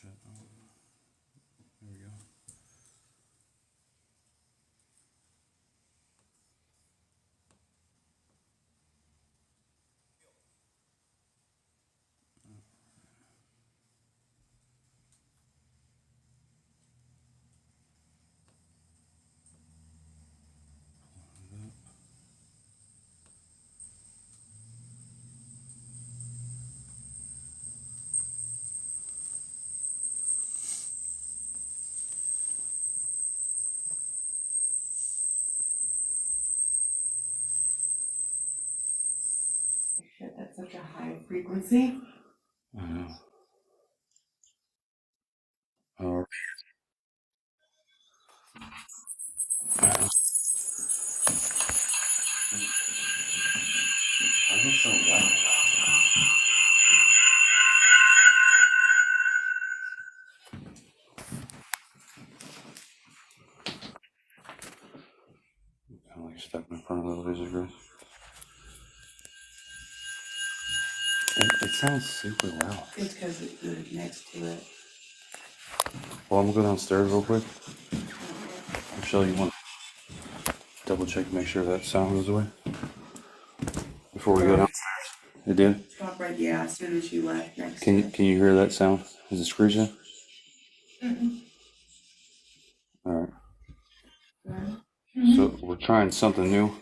shit. There we go. Shit, that's such a high frequency. I know. Oh, why is it so loud? Kind of like stepping in front of the laser grid. It sounds super loud. It's because you're next to it. Well, I'm gonna go downstairs real quick. Michelle, you want to double check, make sure that sound goes away before we go downstairs? It did? Stop right, yeah, as soon as you left next to Can it. you hear that sound? Is it screeching? All right. So we're trying something new.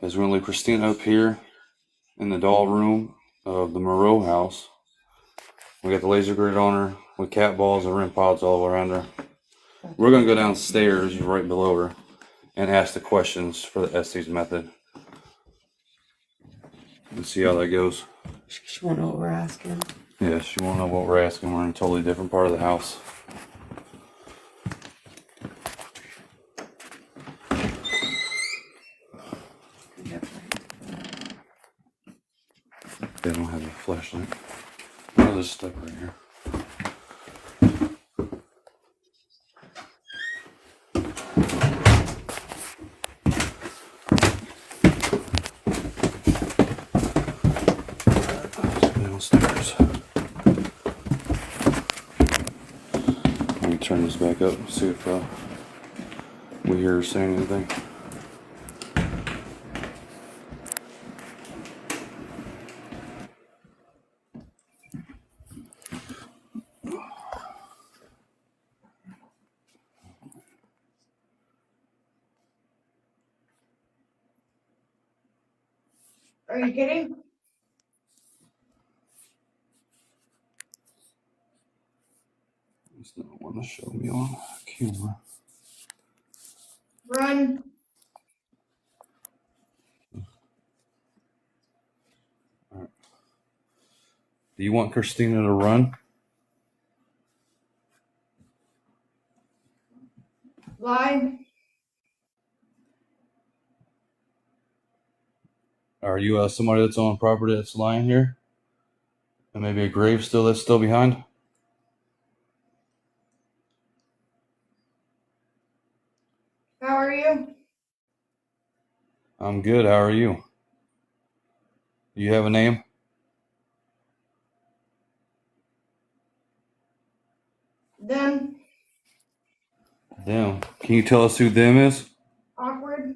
As we're gonna leave Christina up here in the doll room of the Monroe House. We got the laser grid on her with cat balls and REM pods all around her. We're gonna go downstairs right below her and ask the questions for the Estes method and see how that goes. She won't know what we're asking. Yeah, she won't know what we're asking. We're in a totally different part of the house. They don't have a flashlight. Oh, there's stuff right here. Downstairs. Let me turn this back up, see if we hear her saying anything. Are you kidding? It's not one to show me on camera. Run. Right. Do you want Christina to run? Lie. Are you somebody that's on property that's lying here? And maybe a grave that's still behind? How are you? I'm good. How are you? Do you have a name? Them. Them. Can you tell us who them is? Awkward.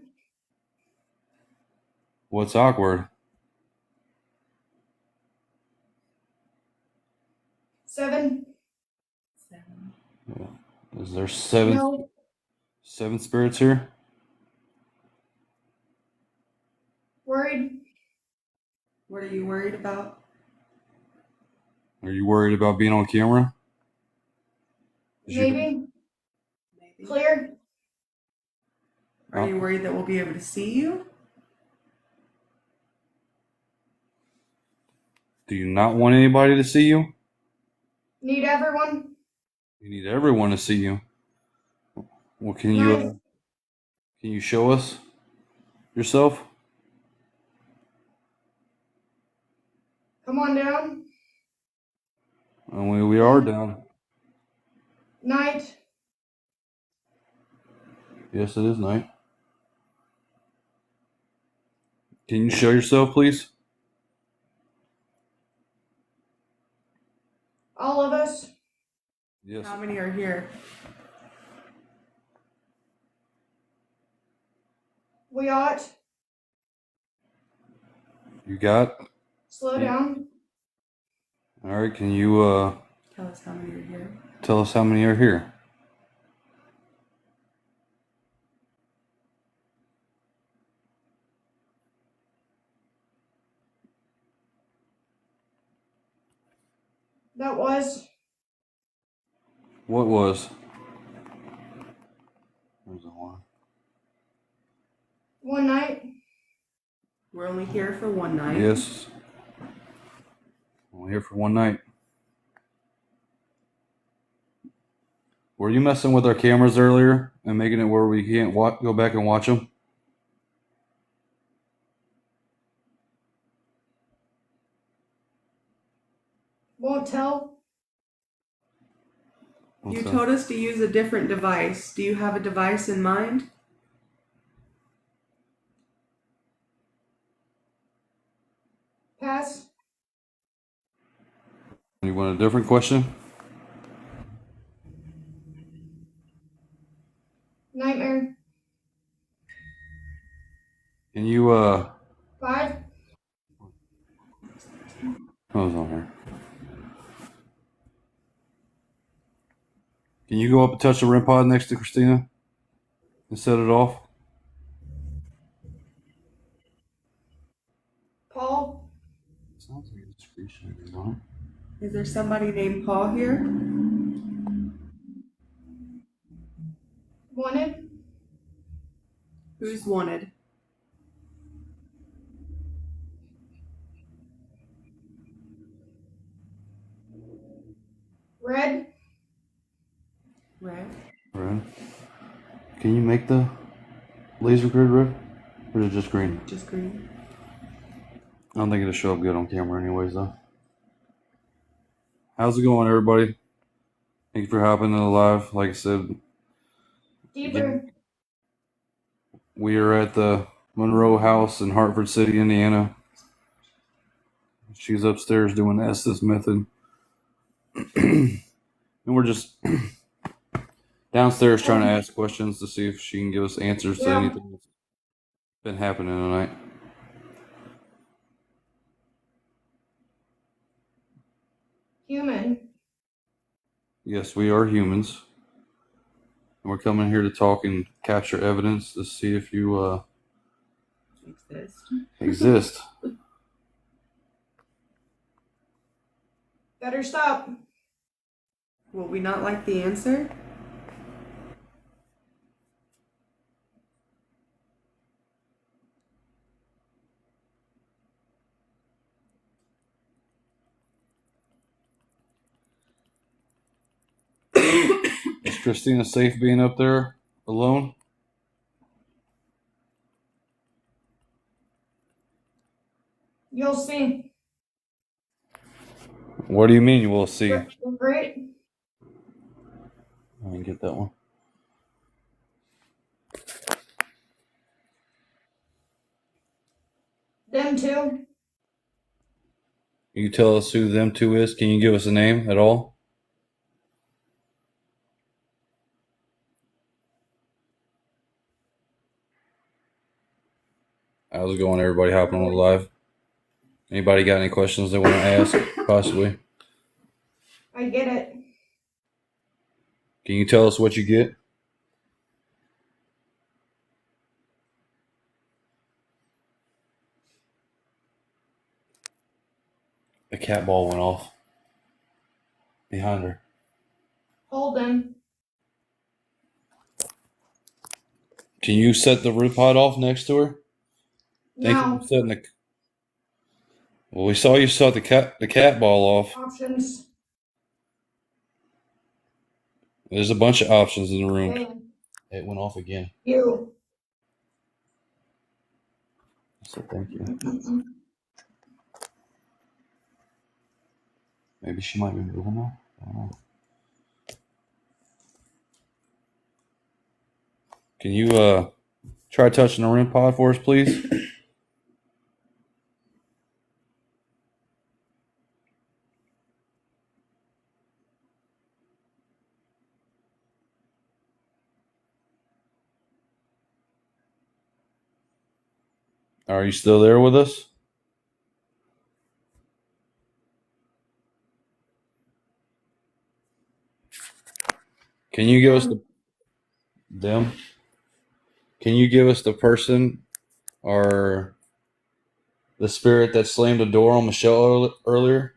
What's awkward? 7. Is there seven No. spirits here? Worried. What are you worried about? Are you worried about being on camera? Maybe. Clear. Are you worried that we'll be able to see you? Do you not want anybody to see you? Need everyone. You need everyone to see you. Well, can Nice. you show us yourself? Come on down. And we are down. Night. Yes, it is night. Can you show yourself, please? All Yes. How many are here? We ought You got? slow down. All right. Can you Tell us how many are here. tell us how many are here? That was What was? There's the one. one night. We're only here for one night. Yes. We're here for one night. Were you messing with our cameras earlier and making it where we can't go back and watch them? Won't tell. You told us to use a different device. Do you have a device in mind? Pass. You want a different question? Nightmare. Can you 5. what was on there? Can you go up and touch the REM pod next to Christina and set it off? Paul. Sounds like it's screen sharing on. Is there somebody named Paul here? Wanted. Who's wanted? Red. Red. Red. Can you make the laser grid red? Or is it just green? Just green. I don't think it'll show up good on camera anyways though. How's it going, everybody? Thank you for hopping in the live. Like I said, Deeper. we are at the Monroe House in Hartford City, Indiana. She's upstairs doing the Estes method. And we're just downstairs trying to ask questions to see if she can give us answers to anything that's been happening tonight. Human. Yes, we are humans. And we're coming here to talk and capture evidence to see if you exist. Better stop. Will we not like the answer? Is Christina safe being up there alone? You'll see. What do you mean you will see? Great. I can get that one. Them two. Can you tell us who them two is? Can you give us a name at all? How's it going, everybody hopping on the live? Anybody got any questions they want to ask, possibly? I get it. Can you tell us what you get? The cat ball went off behind her. Hold them. Can you set the root pod off next to her? Thank you Now. for setting the. Well, we saw you set the cat ball off. Options. There's a bunch of options in the room. Okay. It went off again. You. So thank you. Maybe she might be moving now. I don't know. Can you try touching the REM pod for us, please? Are you still there with us? Can you give us them? Can you give us the person or the spirit that slammed the door on Michelle earlier?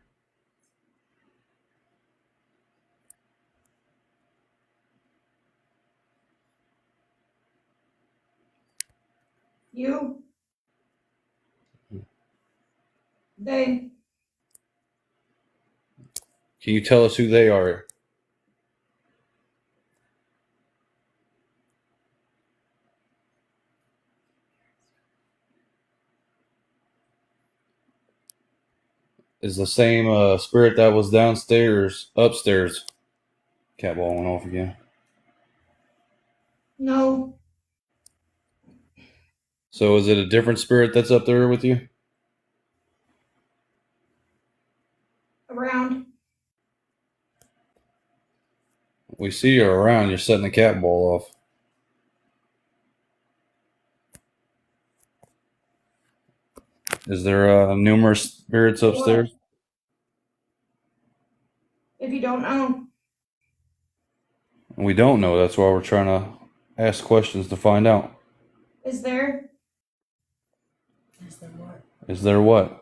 You. They. Can you tell us who they are? Is the same spirit that was downstairs, upstairs? Cat ball went off again. No. So is it a different spirit that's up there with you? Around. We see you around. You're setting the cat ball off. Is there numerous spirits upstairs? If you don't know. We don't know. That's why we're trying to ask questions to find out. Is there? Is there what? Is there what?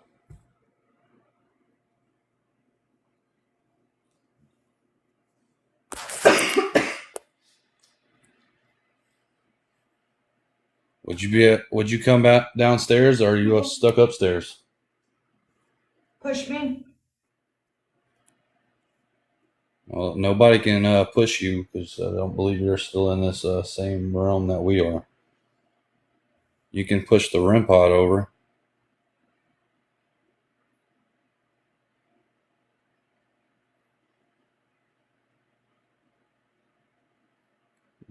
Would you come back downstairs, or are you stuck upstairs? Push me. Well, nobody can push you because I don't believe you're still in this same realm that we are. You can push the REM pod over.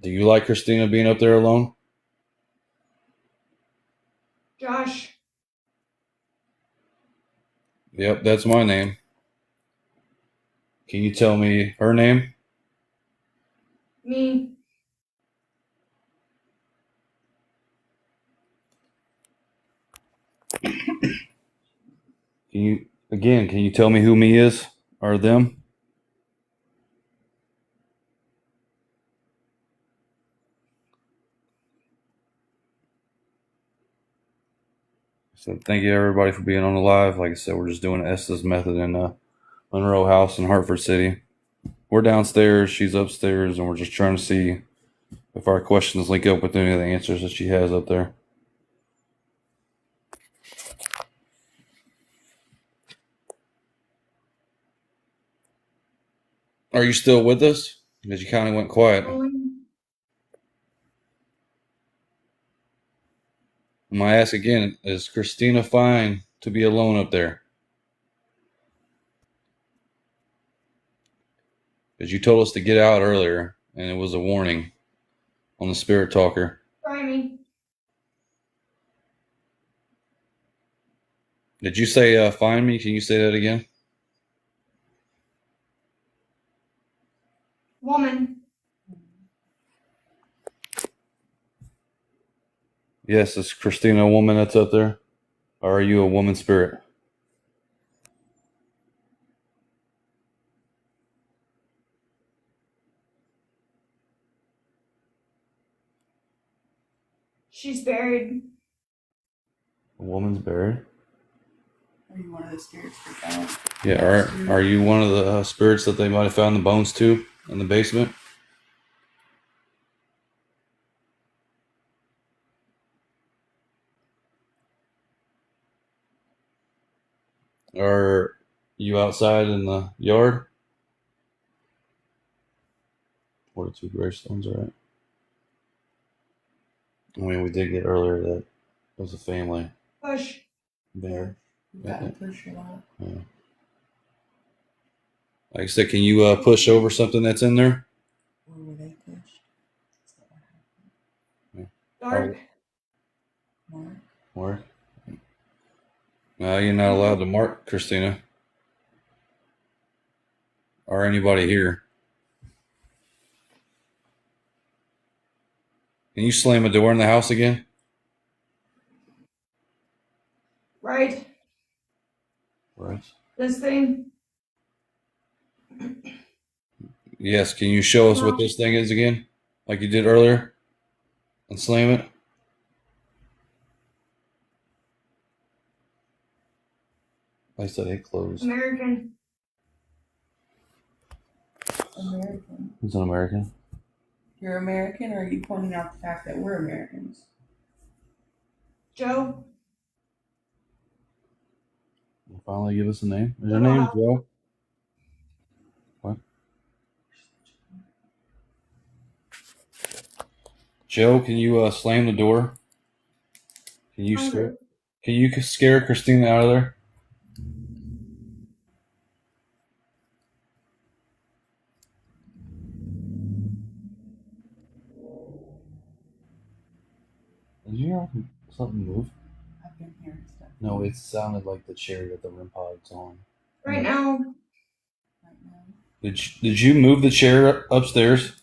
Do you like Christina being up there alone? Josh. Yep, that's my name. Can you tell me her name? Me. Can you tell me who me is or them? So thank you everybody for being on the live. Like I said, we're just doing Estes method in Monroe House in Hartford City. We're downstairs, she's upstairs, and we're just trying to see if our questions link up with any of the answers that she has up there. Are you still with us? Because you kind of went quiet. And I ask again, is Christina fine to be alone up there? Because you told us to get out earlier, and it was a warning on the spirit talker. Try me. Did you say find me? Can you say that again? Woman. Yes, is Christina a woman that's up there? Or are you a woman spirit? She's buried. A woman's buried? Are you one of the spirits that found? Yeah, are you one of the spirits that they might have found the bones to in the basement? Are you outside in the yard? 42 gravestones, all right. I mean, we did get earlier that it was a family Push. there. You got to push a lot. Yeah. Like I said, can you push over something that's in there? Or were they pushed? Dark. Mark? Where? No, you're not allowed to mark, Christina. Or anybody here. Can you slam a door in the house again? Right. Right. This thing. Yes, can you show us what this thing is again? Like you did earlier? And slam it? I said it closed. American. American. It's an American. You're American, or are you pointing out the fact that we're Americans? Joe. You finally give us a name. Is your Monroe name House. Joe? What? Joe, can you slam the door? Can you scare? Can you scare Christina out of there? Did you hear something move? I've been hearing stuff. No, it sounded like the chair that the REM pod's on. Right now. Right now. Did you move the chair upstairs?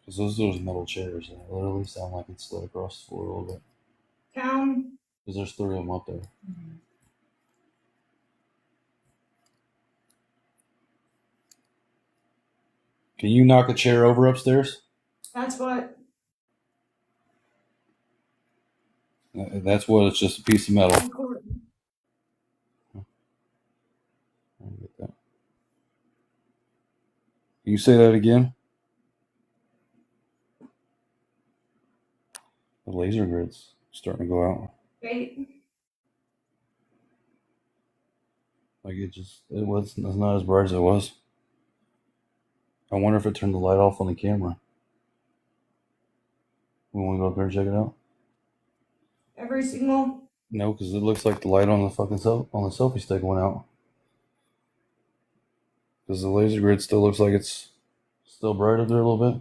Because those metal chairs, they literally sound like it's slid across the floor a little bit. Town. Because there's 3 of them up there. Mm-hmm. Can you knock a chair over upstairs? That's what. That's what. It's just a piece of metal. Recording. I get that. Can you say that again? The laser grid's starting to go out. Wait. Like it's not as bright as it was. I wonder if it turned the light off on the camera. We want to go up there and check it out? Every single. No, because it looks like the light on the fucking on the selfie stick went out. Because the laser grid still looks like it's still bright up there a little bit.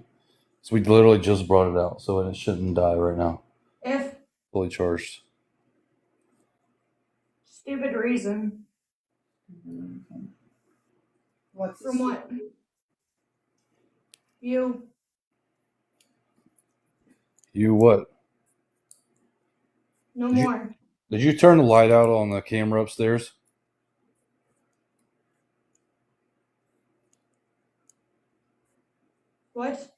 So we literally just brought it out, so it shouldn't die right now. If. Fully charged. Stupid reason. What's From what? You. You what? No Did you- more. Did you turn the light out on the camera upstairs? What?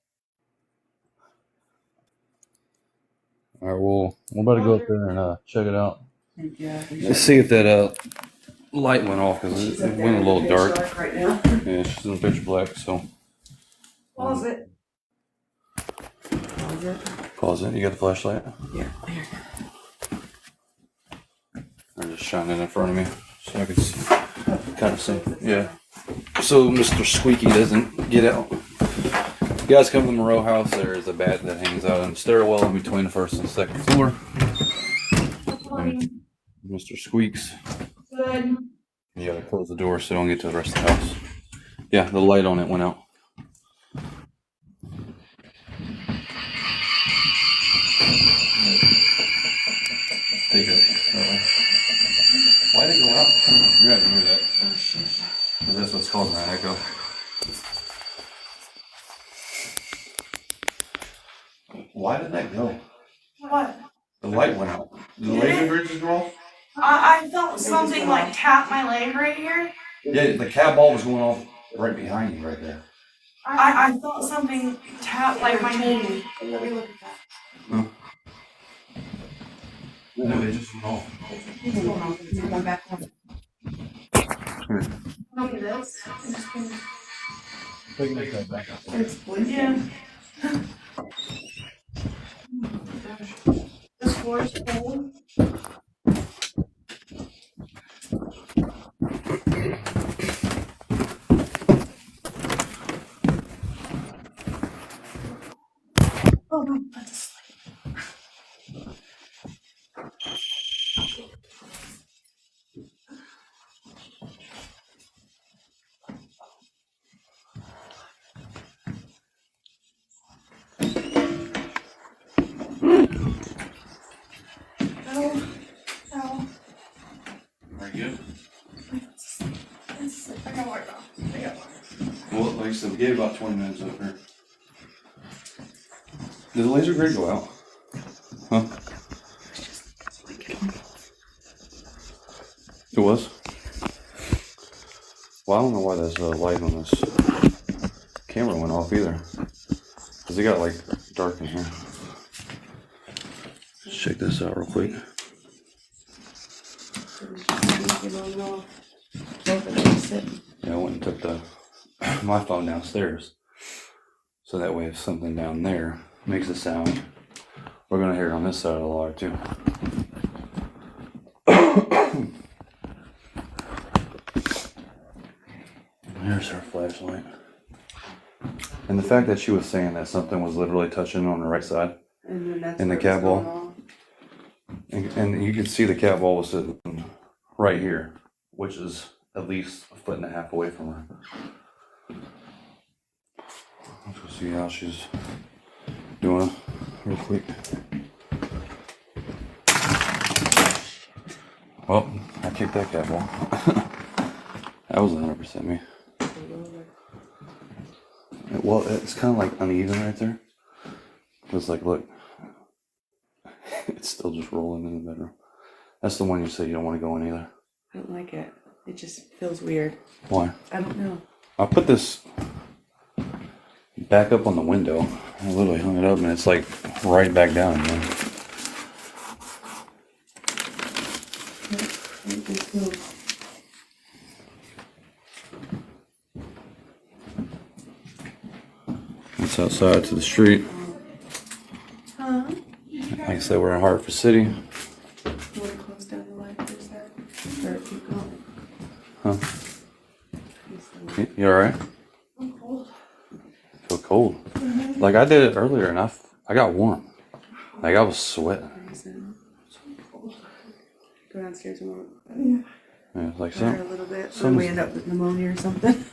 All right, well, we're about to go up there and check it out. Yeah. Let's see if that light went off because it went a little dark. Right now. Yeah, she's in pitch black, so Pause it. pause it. You got the flashlight? Yeah. Or just shine it in front of me so I can see, kind of see. Yeah. So Mr. Squeaky doesn't get out. You guys come to the Monroe House. There is a bat that hangs out in the stairwell in between the first and second floor. Funny. Mr. Squeaks. Good. You gotta close the door so you don't get to the rest of the house. Yeah, the light on it went out. Take it. Why'd it go out? You had to move that. Because that's what's causing that echo. Why did that go? What? The light went out. Did the laser grid just go off? I felt something like tap my leg right here. Yeah, the cat ball was going off right behind you right there. I felt something tap like my knee. Let me look at that. No, they just went off. What's going on? It's going back home. Look at this. Make that back up. It's blinking. Yeah. This floor's cold. Oh my God. Are you good? I got work off. Well, like I said, we gave about 20 minutes up here. Did the laser grid go out? Huh? It was? Well, I don't know why this light on this camera went off either. Because it got like dark in here. Let's check this out real quick. Yeah, I went and took my phone downstairs. So that way if something down there makes a sound, we're going to hear it on this side of the log too. There's her flashlight. And the fact that she was saying that something was literally touching on the right side in the cat ball. And you could see the cat ball was sitting right here, which is at least 1.5 feet away from her. Let's go see how she's doing real quick. Well, I kicked that cat ball. That was 100% me. Well, it's kind of like uneven right there. It's like, look, it's still just rolling in the bedroom. That's the one you said you don't want to go in either. I don't like it. It just feels weird. Why? I don't know. I put this back up on the window. I literally hung it up and it's like right back down again. It's outside to the street. Huh? Like I said, we're in Hartford City. You want to close down the light for a sec? Or keep going? Huh? You alright? I'm cold. Feel cold. Like I did it earlier and I got warm. Like I was sweating. Go downstairs and we'll Yeah, it's like her a something. little bit. So we end up with pneumonia or something.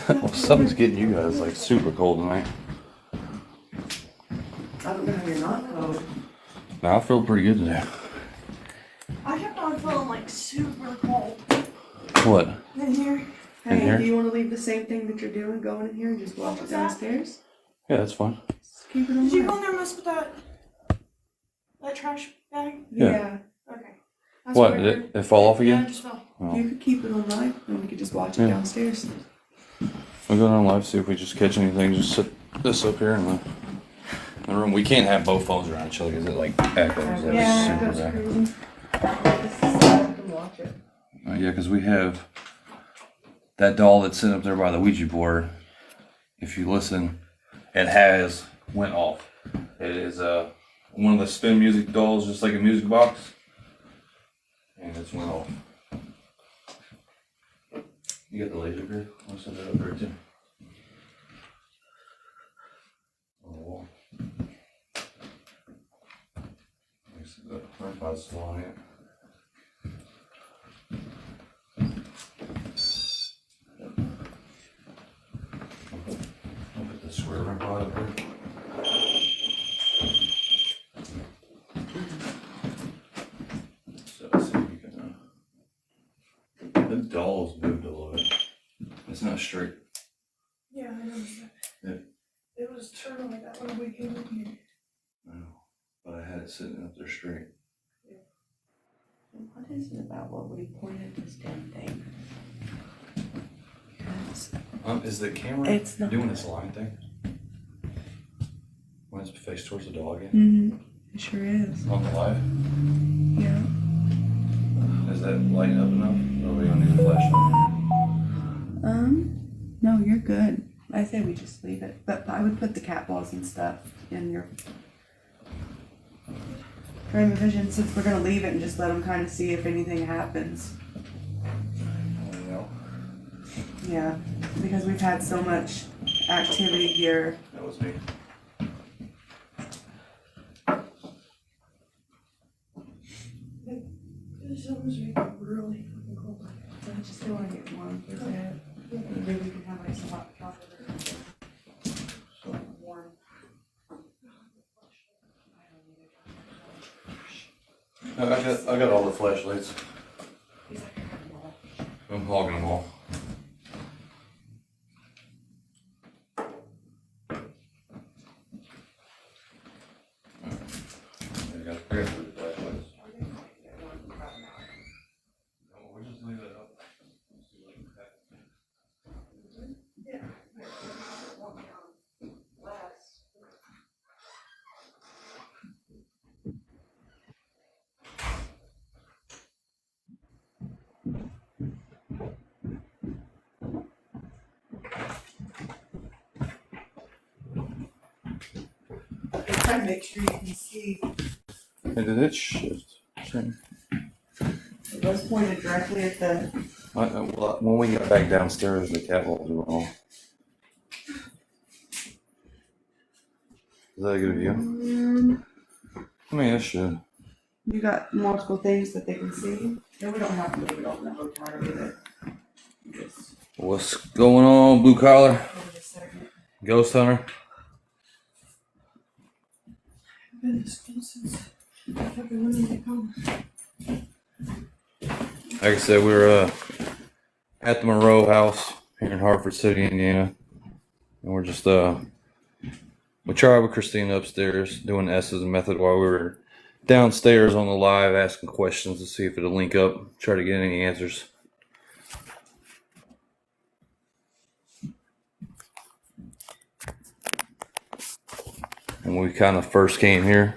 Well, something's getting you guys like super cold tonight. I don't know how you're not cold. Now I feel pretty good today. I kept on feeling like super cold What? in here. In Hey, here? do you want to leave the same thing that you're doing, going in here and just walk What's that? downstairs? Yeah, that's fine. Just keep it on. Did you go in there and mess with that trash bag? Yeah. Okay. That's What? I Did heard. it fall off Yeah, again? it just fell. Oh. You could keep it on live and we could just watch it Yeah. downstairs. We'll go down live, see if we just catch anything. Just set this up here in the room. We can't have both phones around each other because it like echoes. That Yeah, was that's super bad. crazy. You can watch it. Yeah, because we have that doll that's sitting up there by the Ouija board. If you listen, it has went off. It is one of the spin music dolls, just like a music box, and it's went off. You got the laser grid? I'll set that up there too. On the wall. The tripod's still on it. I'll put the square tripod up there. So let's see if we can. The doll's moved a little bit. It's not straight. Yeah, I noticed that. Yeah. It was turning like that when we came in here. I know, but I had it sitting up there straight. What is it about what we pointed this damn thing? Is the camera It's not. doing its line thing? When it's faced towards the dog again? Mm-hmm. It sure is. On the live? Yeah. Is that lighting up enough? Or are we gonna need a flashlight? No, you're good. I say we just leave it, but I would put the cat balls and stuff in your frame of vision since we're gonna leave it and just let them kind of see if anything happens. No. Yeah, because we've had so much activity here. That was me. This summer's making it really fucking cold. So I just don't want to get warm for that. Maybe we can have like some hot chocolate or something. So warm. I got all the flashlights. I'm hogging them all. Try to make sure you can see. And did it shift? It was pointed directly at the. Well, when we got back downstairs, the cat balls were off. Is that a good view? I mean, it should. You got multiple things that they can see. No, we don't have to leave it open the hotel either. Just What's going on, blue collar? wait a second. Ghost hunter? I've been to school since I've been willing to come. Like I said, we were at the Monroe House here in Hartford City, Indiana. And we're just, we tried with Christina upstairs doing Estes method while we were downstairs on the live asking questions to see if it'll link up, try to get any answers. When we kind of first came here,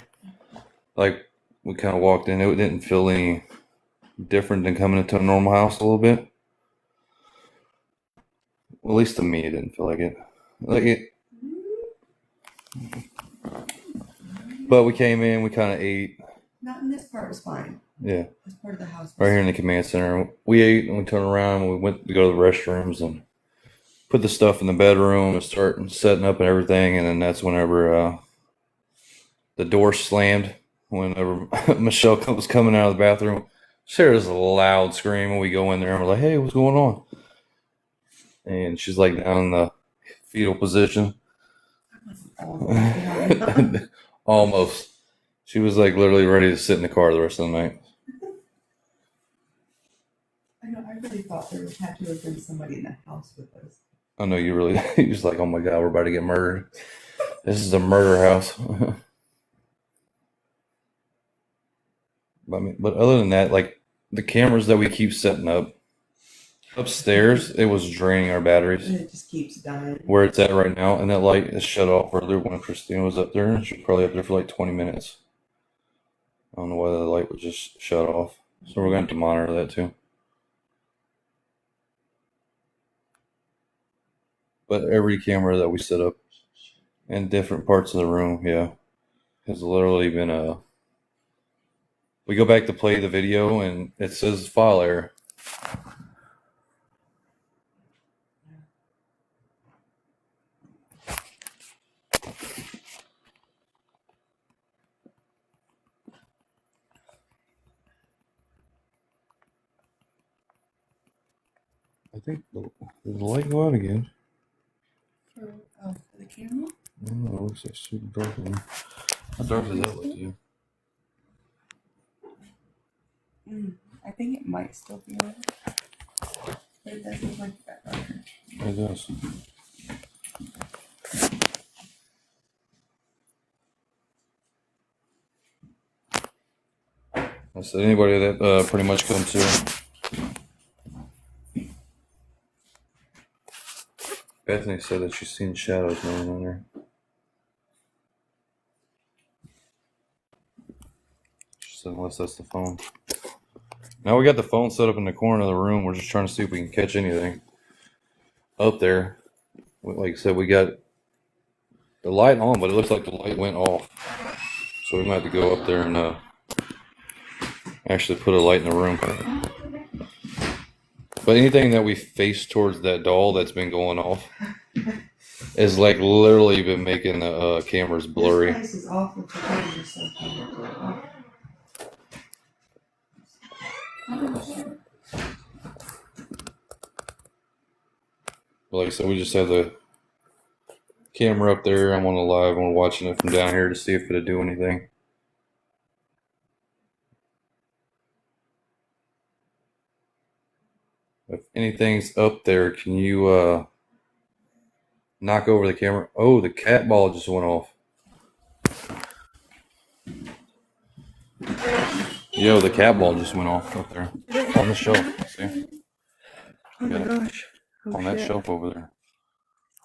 like we kind of walked in, it didn't feel any different than coming into a normal house a little bit. Well, at least to me, it didn't feel like it. But we came in, we kind of ate. Not in this part was fine. Yeah. This part of the house was Right here in the command center. We ate and we turned around and we went to go to the restrooms and put the stuff in the bedroom and start setting up and everything. And then that's whenever the door slammed. Whenever Michelle was coming out of the bathroom, she hears a loud scream when we go in there and we're like, hey, what's going on? And she's like down in the fetal position. Almost. She was like literally ready to sit in the car the rest of the night. I know, I really thought there had to have been somebody in the house with us. I know you really, you're just like, oh my God, we're about to get murdered. This is a murder house. But other than that, like the cameras that we keep setting up upstairs, it was draining our batteries. And it just keeps dying. Where it's at right now, and that light is shut off earlier when Christina was up there, and she was probably up there for like 20 minutes. I don't know why the light was just shut off. So we're going to have to monitor that too. But every camera that we set up in different parts of the room, yeah, has literally been we go back to play the video and it says file error. I think did the light go out again? For the camera? I don't know, it looks like super dark in there. How dark does that look to you? I think it might still be on. But it does look like that darker. It does. I said anybody that pretty much comes here. Bethany said that she's seen shadows moving on there. She said unless that's the phone. Now we got the phone set up in the corner of the room. We're just trying to see if we can catch anything up there. Like I said, we got the light on, but it looks like the light went off. So we might have to go up there and actually put a light in the room. But anything that we face towards that doll that's been going off is like literally been making the cameras blurry. This place is awful to find yourself. But like I said, we just have the camera up there. I'm on the live. I'm watching it from down here to see if it'll do anything. If anything's up there, can you knock over the camera? Oh, the cat ball just went off. Yo, the cat ball just went off up there on the shelf. See? Oh my Yeah. gosh. Oh, On that shit. shelf over there.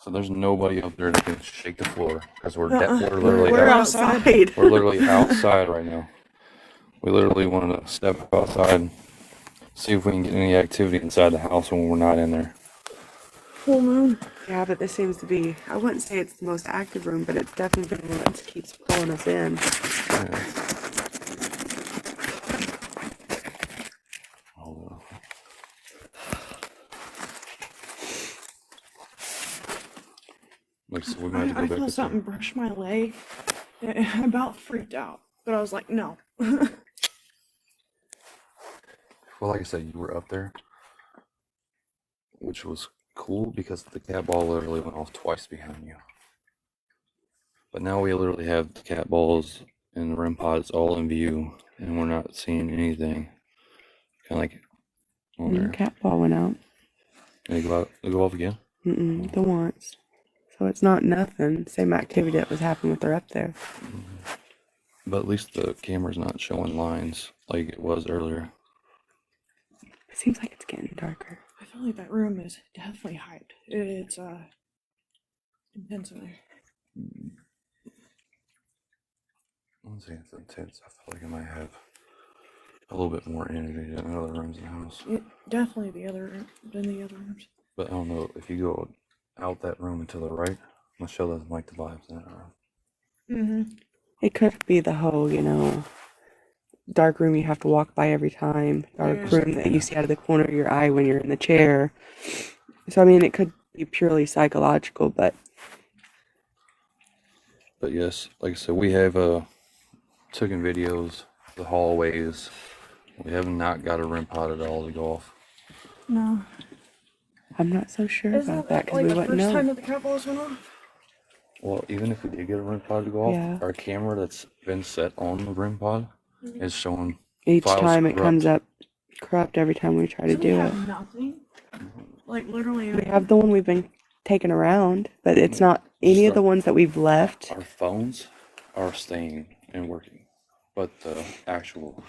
So there's nobody up there that can shake the floor because we're Uh-uh. literally We're outside. we're literally outside right now. We literally wanted to step outside, see if we can get any activity inside the house when we're not in there. Full moon. Yeah, but this seems to be, I wouldn't say it's the most active room, but it's definitely the one that keeps pulling us in. Yeah. Hold on. Like, so we might have to I go back felt up something there. brush my leg. I about freaked out, but I was like, no. Well, like I said, you were up there, which was cool because the cat ball literally went off twice behind you. But now we literally have the cat balls and the REM pods all in view, and we're not seeing anything. Kind of like on The there. cat ball went out. They go out. They go off again. The once. So it's not nothing. Same activity that was happening with her up there. But at least the camera's not showing lines like it was earlier. It seems like it's getting darker. I feel like that room is definitely hyped. It's intense in there. I wouldn't say it's intense. I feel like I might have a little bit more energy than other rooms in the house. Definitely the other rooms. But I don't know, if you go out that room and to the right, Michelle doesn't like the vibes in that room. Mm-hmm. It could be the whole, dark room you have to walk by every time. Dark Yeah. room that you see out of the corner of your eye when you're in the chair. So, I mean, it could be purely psychological, but yes, like I said, we have taken videos, the hallways. We have not got a REM pod at all to go off. No. I'm not so sure Isn't about that that because like we the wouldn't first time know. that the cat balls went off? Well, even if we did get a REM pod to go off, Yeah. our camera that's been set on the REM pod is showing Each files time it corrupt. comes up corrupt every time we try to So we do it. have nothing. Like literally. We have the one we've been taking around, but it's not any of the ones that we've left. Our phones are staying and working, but the actual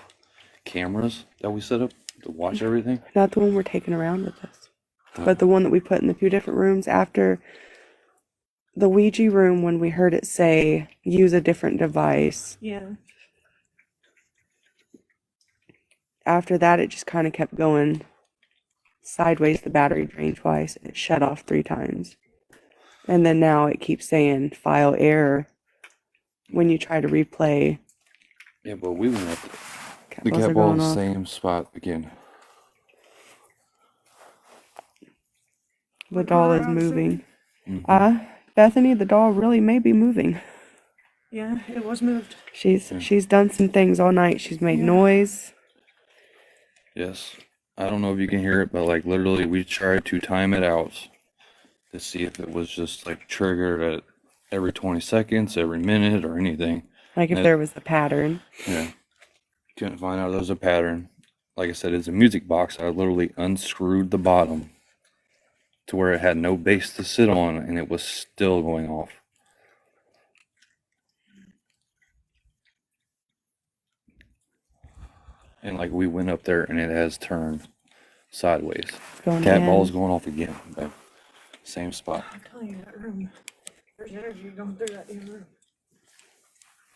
cameras that we set up to watch everything, Not the one we're taking around with us, but the one that we put in the few different rooms after the Ouija room when we heard it say, use a different device. Yeah. After that, it just kind of kept going sideways. The battery drained twice. It shut off 3 times. And then now it keeps saying file error when you try to replay. yeah, but we went up the balls are cat ball going off. same spot again. The doll is moving. Bethany, the doll really may be moving. Yeah, it was moved. She's done some things all night. She's made noise. Yes, I don't know if you can hear it, but like literally we tried to time it out to see if it was just like triggered at every 20 seconds, every minute, or anything. Like if there was a pattern. Yeah, couldn't find out there was a pattern. Like I said, it's a music box. I literally unscrewed the bottom to where it had no base to sit on, and it was still going off. And like we went up there, and it has turned sideways. Going Cat in. ball's going off again. Babe. Same spot. I'm telling you, that room. There's energy going through that damn room.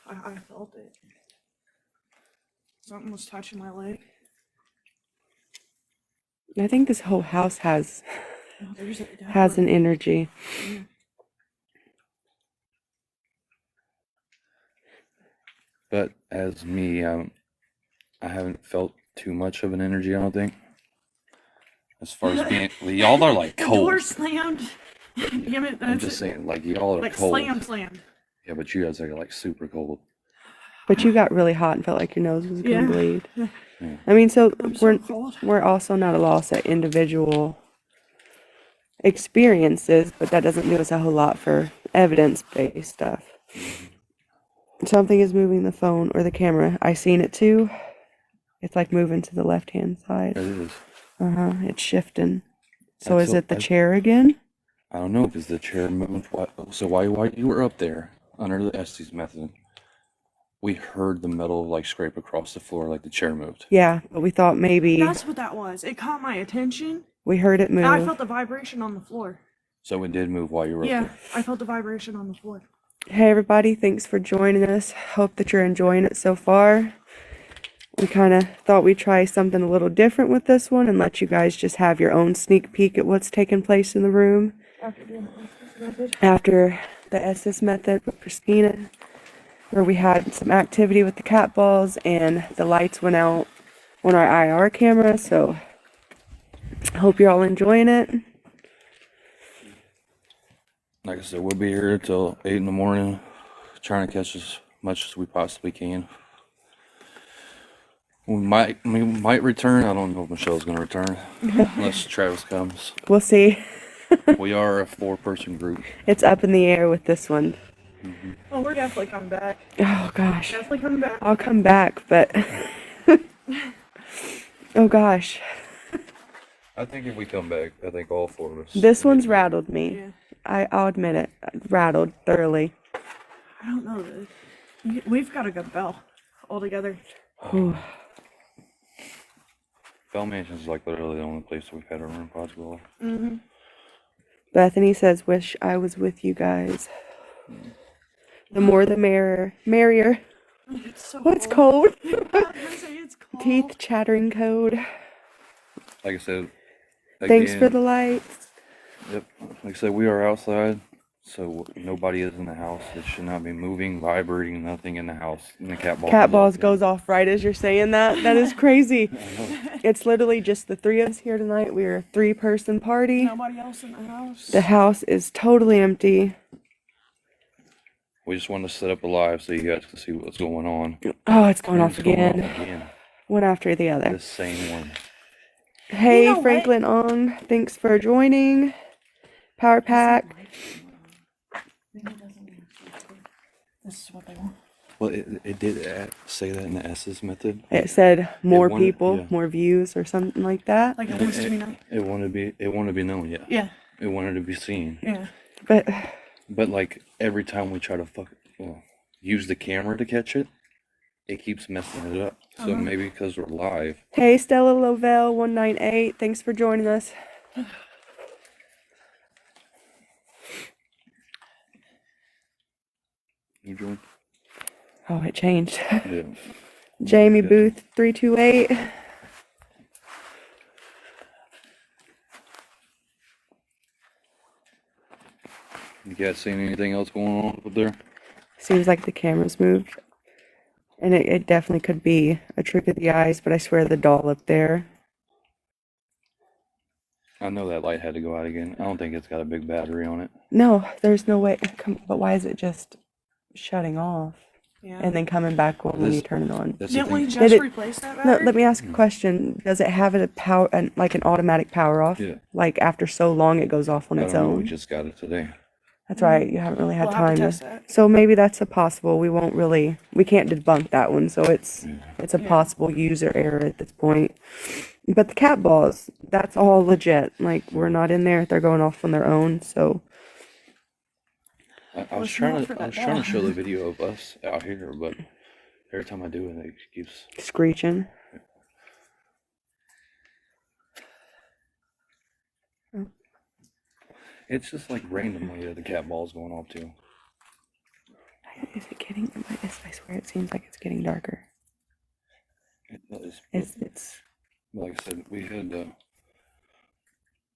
I felt it. Something was touching my leg. I think this whole house has There's an energy. But as me, I haven't felt too much of an energy, I don't think. As far as being, y'all are like The cold. door slammed. Damn it, I'm just saying, like y'all are like cold. slammed. Yeah, but you guys are like super cold. But you got really hot and felt like your nose was gonna Yeah. bleed. Yeah. Yeah. I mean, so I'm so cold. we're also not a loss at individual experiences, but that doesn't do us a whole lot for evidence-based stuff. Something is moving the phone or the camera. I seen it too. It's like moving to the left-hand side. It is. It's shifting. So That's is what it the chair again? I don't know, because the chair moved. So while you were up there under the Estes method, we heard the metal like scrape across the floor, like the chair moved. Yeah, but we thought maybe That's what that was. It caught my attention. we heard it move. And I felt the vibration on the floor. So it did move while you were up Yeah, there. I felt the vibration on the floor. Hey everybody, thanks for joining us. Hope that you're enjoying it so far. We kind of thought we'd try something a little different with this one and let you guys just have your own sneak peek at what's taking place in the room. After doing the method. After the Estes method with Christina, where we had some activity with the cat balls and the lights went out on our IR camera, so I hope you're all enjoying it. Like I said, we'll be here till 8 in the morning, trying to catch as much as we possibly can. We might return. I don't know if Michelle's gonna return unless Travis comes. We'll see. We are a 4-person group. It's up in the air with this one. Oh, we're definitely coming back. Oh gosh. Definitely coming back. I'll come back, but oh gosh. I think if we come back, I think all 4 of us. This one's rattled me. Yeah. I'll admit it. Rattled thoroughly. I don't know. We've got a good bell altogether. Bell Mansion's like literally the only place we've had our room pods go. Mm-hmm. Bethany says, "Wish I was with you guys. The more the merrier." It's so What's cold. cold? I was gonna say it's cold. Teeth chattering code. Like I said, Thanks again, for the lights. Yep. Like I said, we are outside, so nobody is in the house. It should not be moving, vibrating, nothing in the house. And the cat ball. Cat balls goes off right as you're saying that. That is crazy. It's literally just the 3 of us here tonight. We're a 3-person party. Nobody else in the house. The house is totally empty. We just wanted to set up a live so you guys can see what's going on. Oh, it's going And off it's going again. off again. One after the other. The same one. Hey, You know what? Franklin Ong, thanks for joining. Power Pack. This is what they want. Well, it did say that in the Estes method. It said more wanted- people, yeah. more views, or something like that. Like it wants to be nice. It wanted to be known, yeah. Yeah. It wanted to be seen. Yeah. But like every time we try to use the camera to catch it, it keeps messing it up. So maybe because we're live. hey, Stella Lovell 198, thanks for joining us. You join? Oh, it changed. Yeah. Jamie Good. Booth 328. You guys seen anything else going on up there? Seems like the camera's moved. And it definitely could be a trick of the eyes, but I swear the doll up there. I know that light had to go out again. I don't think it's got a big battery on it. No, there's no way. But why is it just shutting off Yeah. and then coming back on when you This- turn it on? That's the Didn't we thing. just it- replace that No, battery? let me ask a question. Does it have a power, like an automatic power off? Yeah. Like after so long, it goes off on I its don't know. We own. just got it today. That's right. You haven't really had We'll have time to to. test that. So maybe that's a possible. We won't really. We can't debunk that one. So it's a Yeah. possible user error at this point. But the cat balls, that's all legit. Like we're not in there. They're going off on their own. So I was Well, it's trying not to for I was that trying to dog. show the video of us out here, but every time I do it, it keeps. screeching. It's just like randomly that the cat ball's going off too. Is it getting? I swear it seems like it's getting darker. It does. It's. Like I said, we had.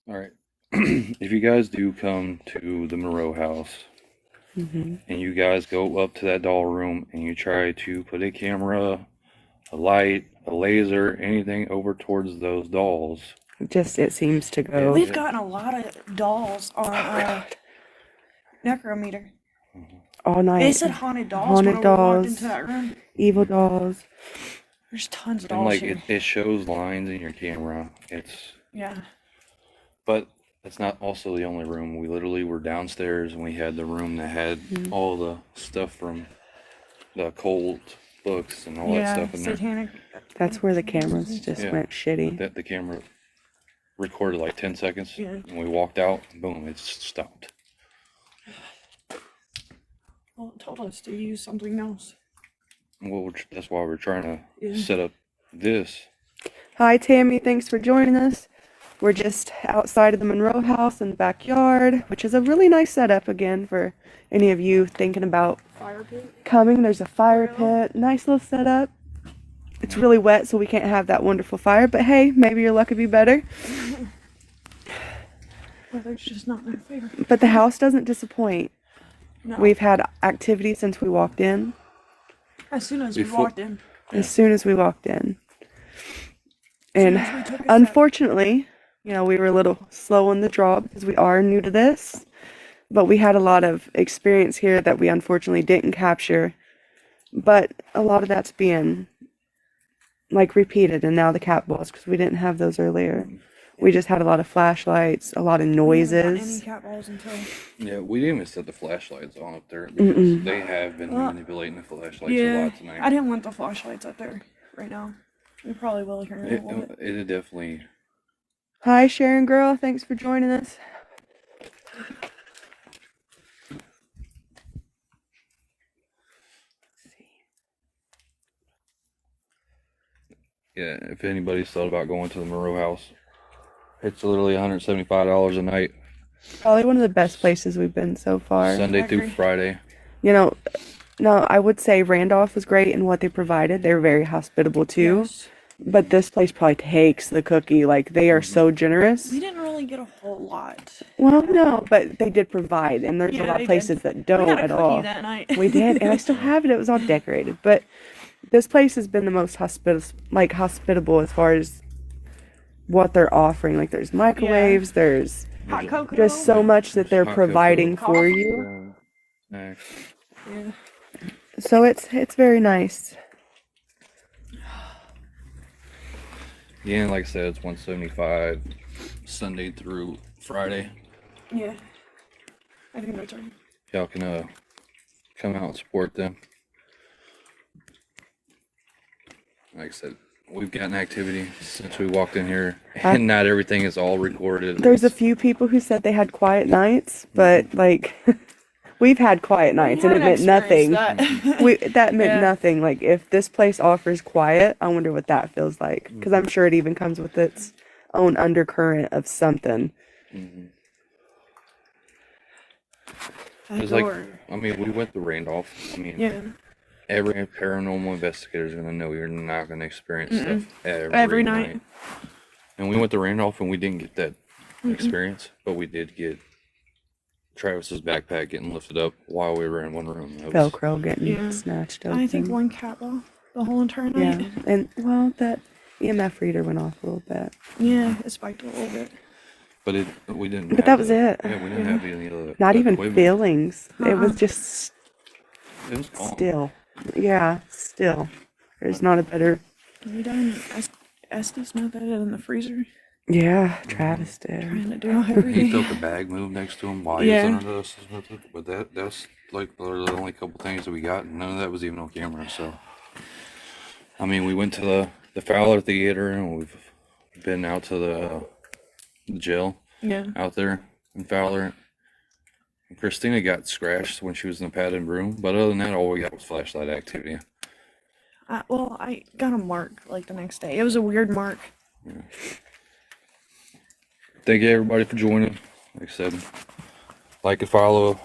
All right. If you guys do come to the Monroe House Mhm. and you guys go up to that doll room and you try to put a camera, a light, a laser, anything over towards those dolls, Just it seems to go. We've gotten a lot of dolls on Necrometer. All night. They said haunted dolls Haunted when we walked dolls. into that room. Evil dolls. There's tons of and dolls like here. it shows lines in your camera. Yeah. But that's not also the only room. We literally were downstairs and we had the room that had all the stuff from the cold books and all that Yeah. stuff in there. Satanic. That's where the cameras just Yeah. went shitty. That the camera recorded like 10 seconds Yeah. and we walked out, boom, it stopped. Well, it told us to use something else. Well, that's why we're trying to Yeah. set up this. Hi, Tammy. Thanks for joining us. We're just outside of the Monroe House in the backyard, which is a really nice setup again for any of you thinking about Fire pit. coming. There's a fire pit, nice little setup. It's really wet, so we can't have that wonderful fire, but hey, maybe your luck would be better. Weather's just not in our favor. But the house doesn't disappoint. No. We've had activity since we walked in. As soon as we Before- walked in. As soon as we walked in. And as we took a step. unfortunately, you know, we were a little slow on the draw because we are new to this. But we had a lot of experience here that we unfortunately didn't capture. But a lot of that's being like repeated, and now the cat balls, because we didn't have those earlier. We just had a lot of flashlights, a lot of We haven't gotten noises. any cat balls until. Yeah, we didn't even set the flashlights on up there because they have been manipulating the flashlights a Yeah. lot tonight. I didn't want the flashlights up there right now. We probably will here in a little bit. It definitely. Hi, Sharon girl. Thanks for joining us. Yeah, if anybody's thought about going to the Monroe House, it's literally $175 a night, Probably one of the best places we've been so far. Sunday I through agree. Friday. You know, no, I would say Randolph was great in what they provided. They were very hospitable too. Yes. But this place probably takes the cookie. Like, they are so generous. We didn't really get a whole lot. Well, no, but they did provide, and there's a Yeah, lot they of places did. that We don't got a at cookie all. that night. We did, and I still have it. It was all decorated. But this place has been the most hospitable as far as what they're offering. Like, there's microwaves, there's Hot cocoa. just so much that they're Hot cocoa. providing for Coffee. you. Snacks. Yeah. So it's very nice. Yeah, and like I said, it's 175 Sunday through Friday. Yeah. I think that's right. Y'all can come out and support them. Like I said, we've gotten activity since we walked in here, and not everything is all recorded. There's a few people who said they had quiet nights, but like we've had quiet nights and it meant nothing. That meant Yeah. nothing. Like, if this place offers quiet, I wonder what that feels like, because I'm sure it even comes with its own undercurrent of something. It's like, I mean, we went to Randolph. I mean, yeah. every paranormal investigator is gonna know you're not gonna experience stuff Every night. And we went to Randolph and we didn't get that experience, but we did get Travis's backpack getting lifted up while we were in one room. That was- Velcro getting Yeah. snatched open. I think one cat ball the whole entire Yeah, night. and well, that EMF reader went off a little bit. Yeah, it spiked a little bit. But we didn't. But have that was the- it. Yeah, we didn't have any of the Not even equipment. feelings. It was just It was calm. still. Yeah, still. There's not a better. We done Estes not that in the freezer. Yeah, Travis did. Trying to do He everything. felt the bag move next to him while he was Yeah. under us. But that's like the only couple things that we got. And none of that was even on camera. So, I mean, we went to the Fowler Theater and we've been out to the jail Yeah. out there in Fowler. And Christina got scratched when she was in the padded room. But other than that, all we got was flashlight activity. Well, I got a mark like the next day. It was a weird mark. Thank you everybody for joining. Like I said, like and follow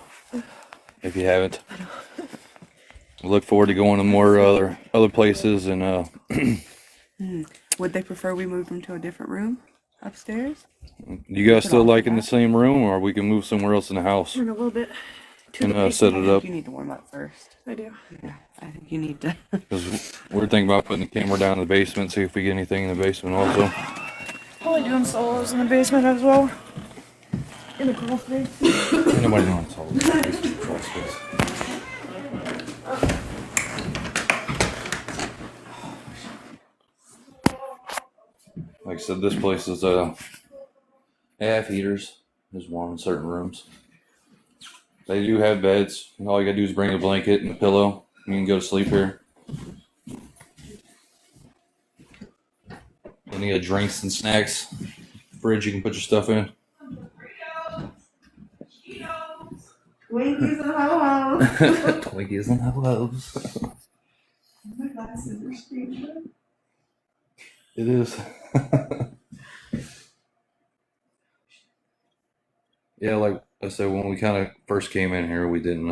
if you haven't. We look forward to going to more other places and Would they prefer we move them to a different room upstairs? you guys still like in the same room, or we can move somewhere else in the house In a little bit. To and the set it up. You need to warm up first. I do. Yeah, I think you need to. Because we're thinking about putting the camera down in the basement, see if we get anything in the basement also. Probably doing solos in the basement as well. In the crawl space. Nobody wants all this. Like I said, this place is they have heaters. There's warm in certain rooms. They do have beds. All you gotta do is bring a blanket and a pillow. You can go to sleep here. Any drinks and snacks. Fridge you can put your stuff in. Twinkies and ho-hos. Twinkies and hellos. screen. It is. Yeah, like I said, when we kind of first came in here, we didn't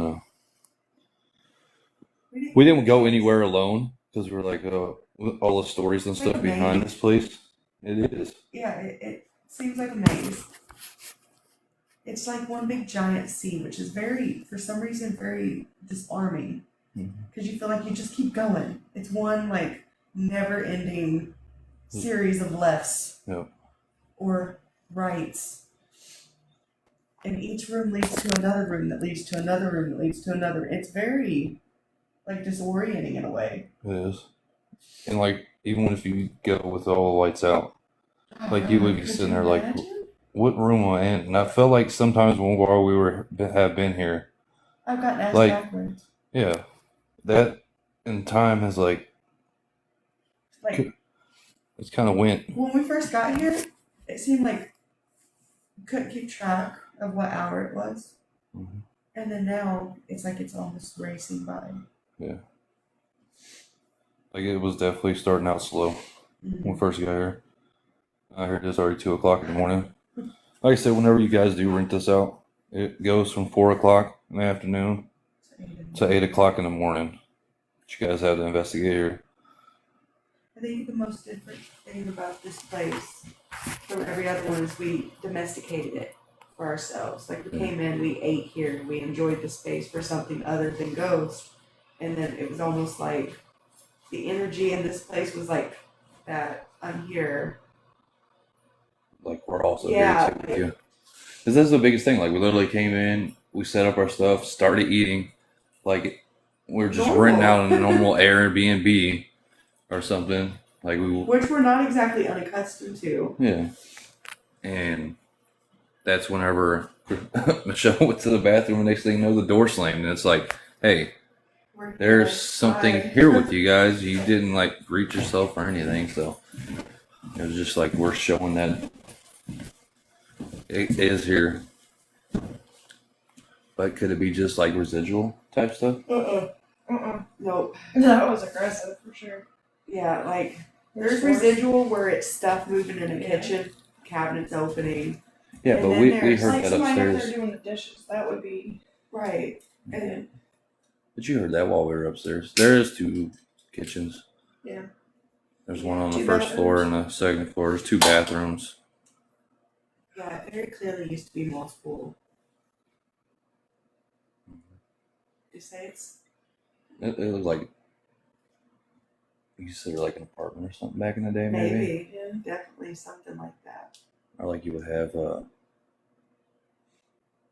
go anywhere alone because we're like with all the stories and It's like stuff a behind maze. this place. It is. Yeah, it seems like a maze. It's like one big giant sea, which is very, for some reason, very disarming. Because you feel like you just keep going. It's one like never-ending series of lefts Yep. or rights, and each room leads to another room that leads to another room that leads to another. It's very like disorienting in a way. It is. And like even if you go with all the lights out, like you would be Could sitting you there like, imagine? what room am I in? And I felt like sometimes while we have been here, I've gotten asked like- backwards. yeah, that in time has like Like it's kind of went. when we first got here, it seemed like you couldn't keep track of what hour it was. Mhm. And then now it's like it's almost racing by. Like it was definitely starting out slow when we first got here. I heard it's already 2 o'clock in the morning. Like I said, whenever you guys do rent this out, it goes from 4 o'clock in the afternoon to 8 o'clock in the morning. But you guys have to investigate here. I think the most different thing about this place from every other one is we domesticated it for ourselves. Like we came in, we ate here, we enjoyed the space for something other than ghosts. And then it was almost like the energy in this place was like that I'm here. Like we're also Yeah. here too with you. Because that's the biggest thing. Like we literally came in, we set up our stuff, started eating. Like we're just Normal. renting out a normal Airbnb or something. Like Which we're not exactly unaccustomed to. yeah. And that's whenever Michelle went to the bathroom and next thing you know the door slammed and it's like, hey, We're there's here. something Hi. here with you guys. You didn't like greet yourself or anything, so it was just like we're showing that it is here. But could it be just like residual type stuff? Nope. That was aggressive for sure. Yeah, like there's Force. residual where it's stuff moving in the Yeah. kitchen, cabinets opening. Yeah, And but then we there's, heard Like that somebody up upstairs. there doing the dishes. That would be. Right. And But you heard that while we were upstairs. There is 2 kitchens. Yeah. There's one on the 2 first floor and the second floor. There's 2 bathrooms. yeah, it very clearly used to be multiple. You say it's It was like you consider like an apartment or something back in the day, maybe. maybe Yeah. definitely something like that. Or like you would have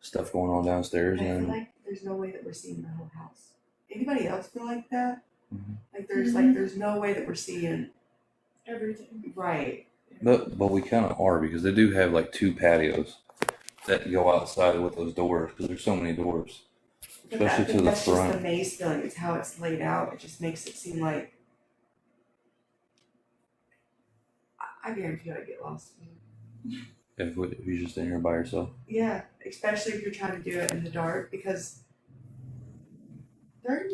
stuff going on downstairs I feel and like there's no way that we're seeing the whole house. Anybody else feel like that? Mhm. Like there's Mhm. there's no way that we're seeing Everything. right. but we kind of are because they do have like 2 patios that go outside with those doors because there's so many doors. But I Especially think to the that's just front. the maze feeling. It's how it's laid out. It just makes it seem like I guarantee I get lost. If you're just in here by yourself. Yeah, especially if you're trying to do it in the dark because they're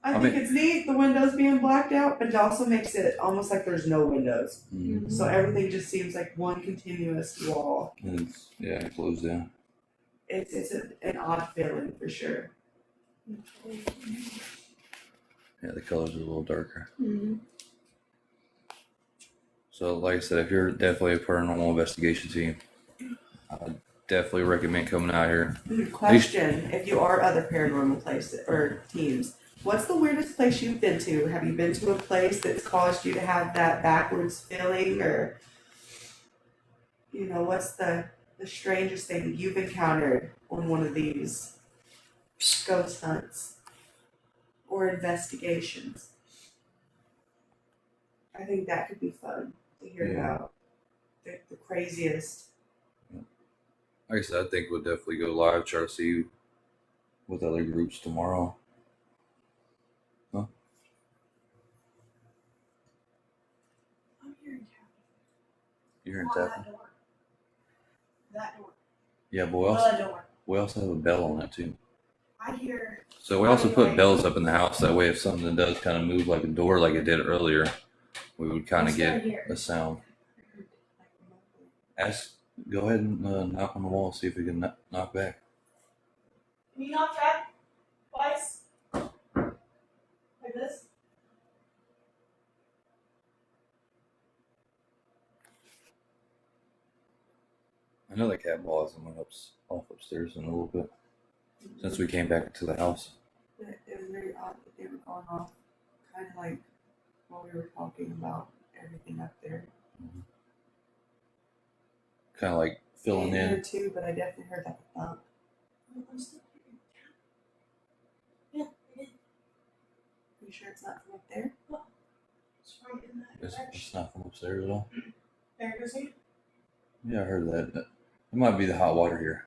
I think mean- it's neat the windows being blacked out, but it also makes it almost like there's no windows. Mm. So everything just seems like one continuous wall. And it's closed down. It's an odd feeling for sure. Yeah, the colors are a little darker. Mm-hmm. So, like I said, if you're definitely a paranormal investigation team, I definitely recommend coming out here. Question: if you are other paranormal places or teams, what's the weirdest place you've been to? Have you been to a place that's caused you to have that backwards feeling, or what's the strangest thing you've encountered on one of these ghost hunts or investigations? I think that could be fun to hear Yeah. about. The craziest. Like I said, I think we'll definitely go live, try to see you with other groups tomorrow. Huh? I'm hearing tapping. You hearing On tapping? that door. That door. Yeah, but Well, that door. we also have a bell on that too. I hear. So we also put bells up in the house. That way if something does kind of move like a door like it did earlier, we would kind of get a sound. Go ahead and knock on the wall, see if we can knock back. Can you knock back twice? Like this? I know that cat ball hasn't went off upstairs in a little bit since we came back into the house. It was very odd that they were going off, kind of like while we were talking about everything up there. Kind of like filling I in. heard too, but I definitely heard that thump. Yeah, I did. You sure it's not from up there? It's from in that direction. It's not from upstairs at all. There goes he. Yeah, I heard that. It might be the hot water here.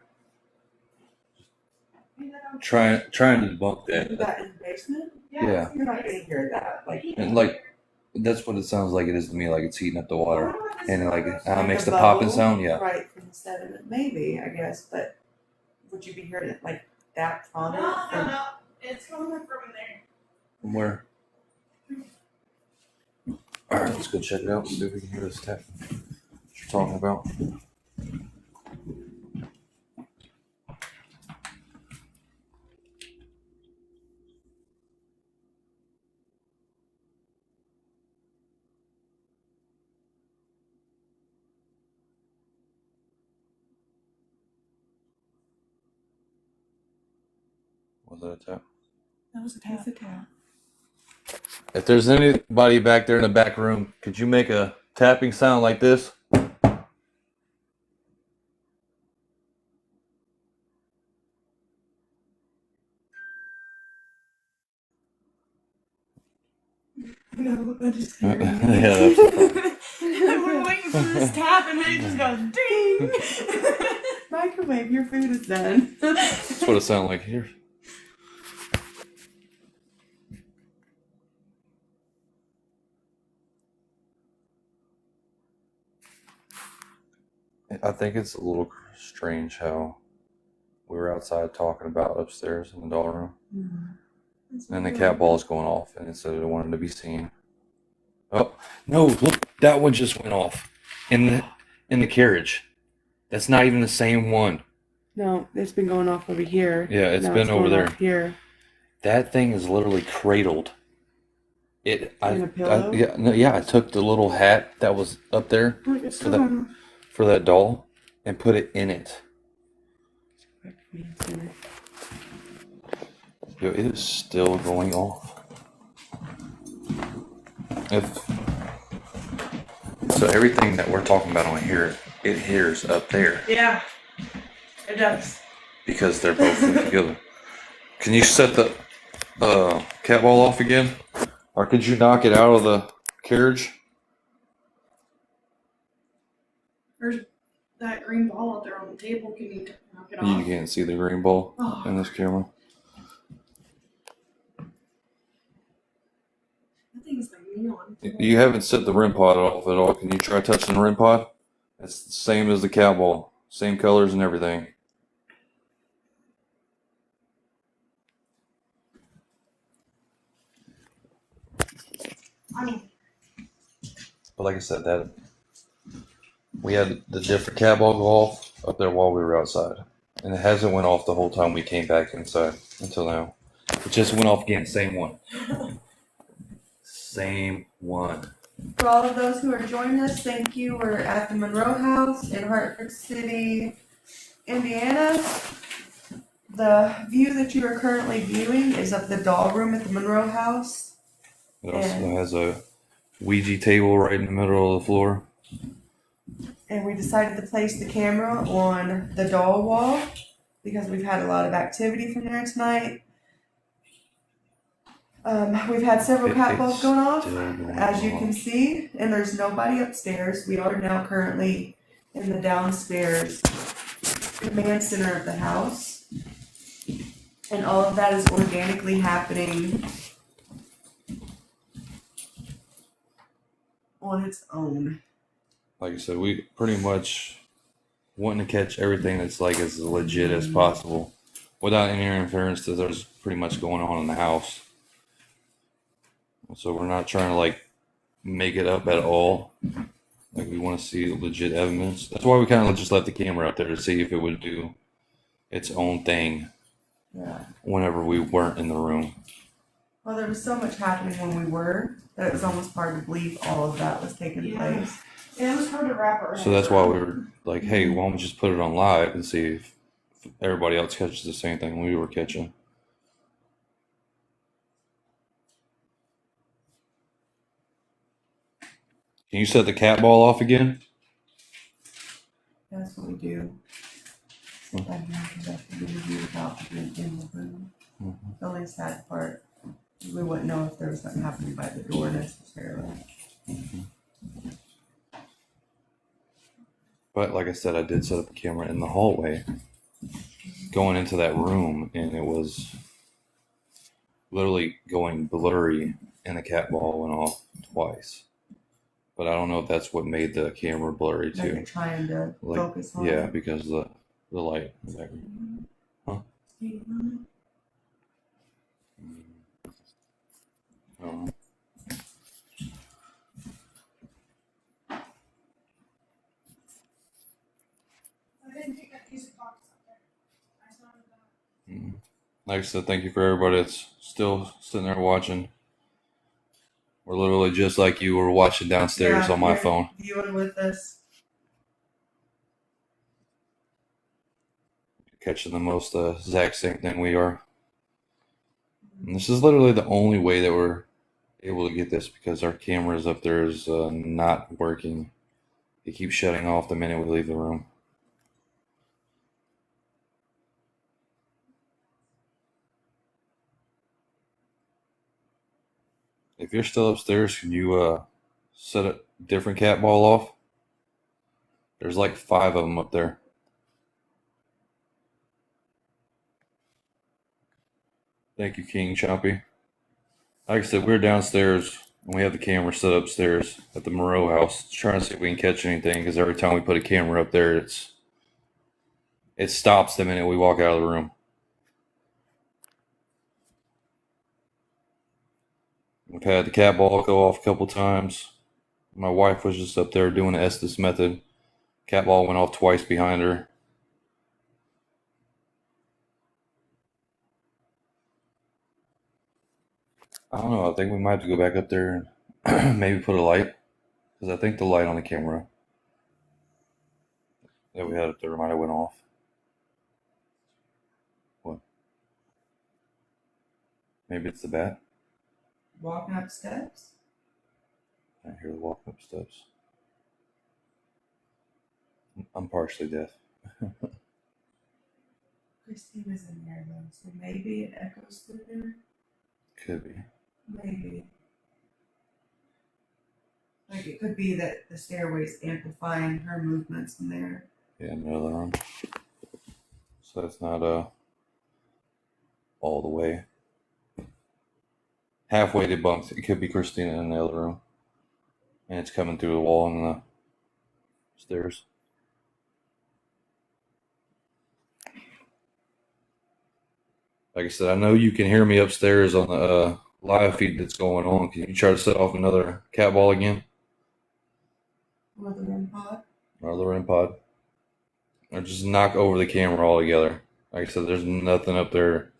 Trying to debunk Is that. that in the basement? Yeah. You're not gonna hear that. Like, And like that's what it sounds like it is to me. Like it's heating up the water, and it makes the a popping bubble, sound. Yeah. Right from the sediment, maybe, I guess. But would you be hearing it like that from it? No. It's coming from there. From where? All right, let's go check it out. See if we can hear this tap. What you're talking about? Was that a tap? That was a tap. If there's anybody back there in the back room, could you make a tapping sound like this? No, that just scared Yeah, me. that's We're waiting for this tap and then it just goes ding. Microwave, your food is done. That's what it sounded like here. I think it's a little strange how we were outside talking about upstairs in the doll room, and the cat ball is going off, and it said it wanted to be seen. Oh no! Look, that one just went off in the carriage. That's not even the same one. No, it's been going off over here. Yeah, it's Now been over going there. off here. That thing is literally cradled. In a pillow? I took the little hat that was up there for that doll and put it in it. Yo, it is still going off. So everything that we're talking about on here, it hears up there Yeah, it does. because they're both together. Can you set the cat ball off again? Or could you knock it out of the carriage? There's that green ball out there on the table. Can you knock it You off? can't see the green ball in this camera. That thing's like neon. You haven't set the REM pod off at all. Can you try touching the REM pod? It's the same as the cat ball. Same colors and everything. I mean, But like I said, that we had the different cat ball go off up there while we were outside. And it hasn't went off the whole time we came back inside until now. It just went off again. Same one. Same one. For all of those who are joining us, thank you. We're at the Monroe House in Hartford City, Indiana. The view that you are currently viewing is of the doll room at the Monroe House. It also has a Ouija table right in the middle of the floor. And we decided to place the camera on the doll wall because we've had a lot of activity from there tonight. We've had several cat balls going off, as you can see, and there's nobody upstairs. We are now currently in the downstairs command center of the house. And all of that is organically happening on its own. Like I said, we pretty much wanting to catch everything that's like as legit as possible. without any interference that there's pretty much going on in the house. So we're not trying to like make it up at all. Like we want to see legit evidence. That's why we kind of just left the camera out there to see if it would do its own thing. Yeah. Whenever we weren't in the room. Well, there was so much happening when we were that it was almost hard to believe all of that was taking place. Yeah, it was hard to wrap our So that's why we were like, hey, why don't we just put it on live and see if everybody else catches the same thing we were catching. Can you set the cat ball off again? That's what we do. Sometimes you have to conduct an interview without being in the room. The only sad part, we wouldn't know if there was something happening by the door necessarily. But like I said, I did set up a camera in the hallway going into that room, and it was literally going blurry, and the cat ball went off twice. But I don't know if that's what made the camera blurry Like too. you're trying to Like, focus on yeah, it. because the light in the background. Huh? Um, I didn't take that music box up there. I saw that. Like I said, thank you for everybody that's still sitting there watching. We're literally just like you were watching downstairs Yeah, on my you're phone. Viewing with us. Catching the most exact same thing we are. And this is literally the only way that we're able to get this because our cameras up there is not working. It keeps shutting off the minute we leave the room. If you're still upstairs, can you set a different cat ball off? There's like 5 of them up there. Thank you, King Choppy. Like I said, we're downstairs and we have the camera set upstairs at the Monroe House, trying to see if we can catch anything. Because every time we put a camera up there, it stops the minute we walk out of the room. We've had the cat ball go off a couple times. My wife was just up there doing the Estes method. Cat ball went off twice behind her. I don't know. I think we might have to go back up there and maybe put a light. Because I think the light on the camera that we had up there might have went off. What? Maybe it's the bat? Walking up steps. I hear the walk up steps. I'm partially deaf. Christina's in there though, so maybe it echoes through there. Could be. Maybe. Like it could be that the stairway's amplifying her movements in there. Yeah, in the other room. So that's not all the way. Halfway debunked. It could be Christina in the other room. And it's coming through the wall and the stairs. Like I said, I know you can hear me upstairs on the live feed that's going on. Can you try to set off another cat ball again? Or the REM pod. Or the REM pod? Or just knock over the camera altogether. Like I said, there's nothing up there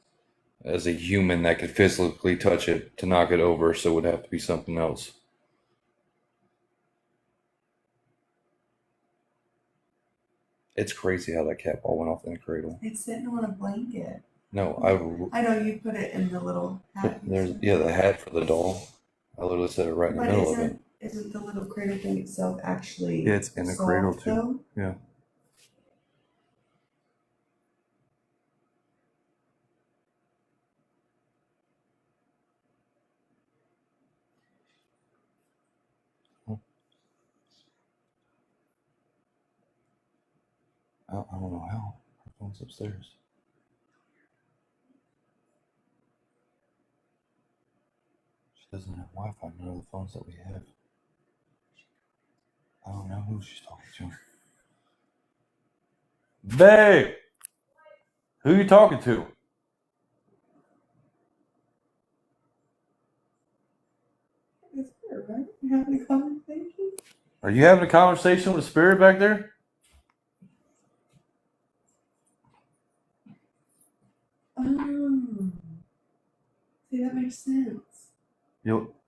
as a human that could physically touch it to knock it over, so it would have to be something else. It's crazy how that cat ball went off in the cradle. It's sitting on a blanket. No, I know you put it in the little hat. there's the hat for the doll. I literally set it right in the middle of it. Isn't the little cradle thing itself actually? Yeah, it's in the cradle too. Though? Yeah. I don't know how. Her phone's upstairs. She doesn't have Wi-Fi. None of the phones that we have. I don't know who she's talking to. Babe! Who are you talking to? It's her, right? You're having a conversation? Are you having a conversation with a spirit back there? Oh. See, that makes sense.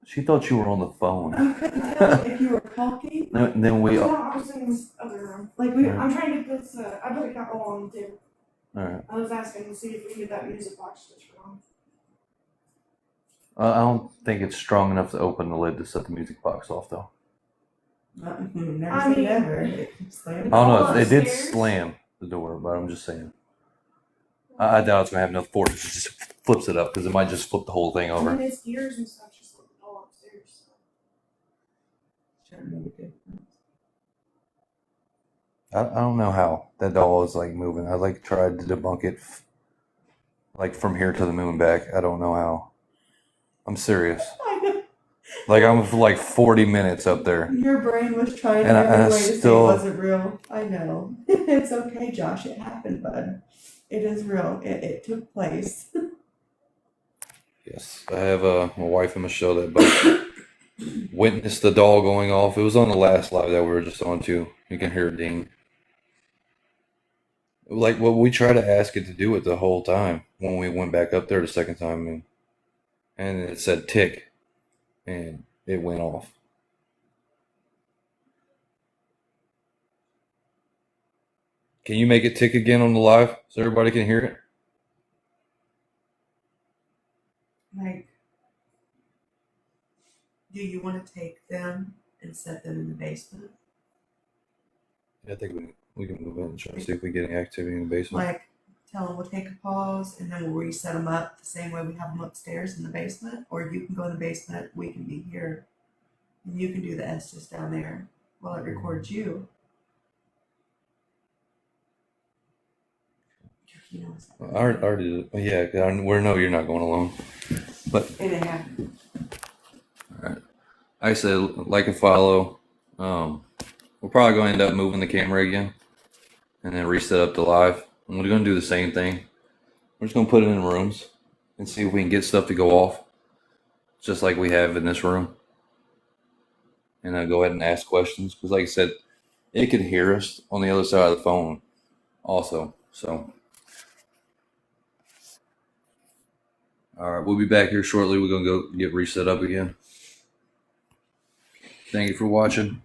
She thought you were on the phone. I couldn't tell if you were talking. Then we. No, All I was in this other room. Like we. I'm trying to get this. I put a couple on too. right. I was asking to see if we could get that music box switch on. I don't think it's strong enough to open the lid to set the music box off, though. Never I say mean- never. I don't know. It did Upstairs. slam the door, but I'm just saying. I doubt it's gonna have enough force. It just flips it up because it might just flip the whole thing I over. mean, it's gears and stuff just like all upstairs. So. I don't know how that doll is like moving. I like tried to debunk it, like from here to the moon back. I don't know how. I'm serious. I know. Like I'm for like 40 minutes up there. Your brain was trying And I every way to say it still- wasn't real. I know. It's okay, Josh. It happened, bud. It is real. It took place. Yes, I have my wife and Michelle that both witnessed the doll going off. It was on the last live that we were just on too. You can hear it ding. Like what we tried to ask it to do it the whole time when we went back up there the second time, and it said tick, and it went off. Can you make it tick again on the live so everybody can hear it? Like, do you want to take them and set them in the basement? I think we can move in and try to see if we get any activity in the basement. Like, tell them we'll take a pause and then we'll reset them up the same way we have them upstairs in the basement, or you can go in the basement. We can be here, and you can do the Estes down there while it records you. You know, I already yeah. 'Cause we know you're not going alone. But and it happened. I said like and follow. We're probably going to end up moving the camera again, and then reset up the live. And we're going to do the same thing. We're just going to put it in rooms and see if we can get stuff to go off, just like we have in this room. And then go ahead and ask questions because, like I said, it can hear us on the other side of the phone, also. So, all right, we'll be back here shortly. We're going to go get reset up again. Thank you for watching.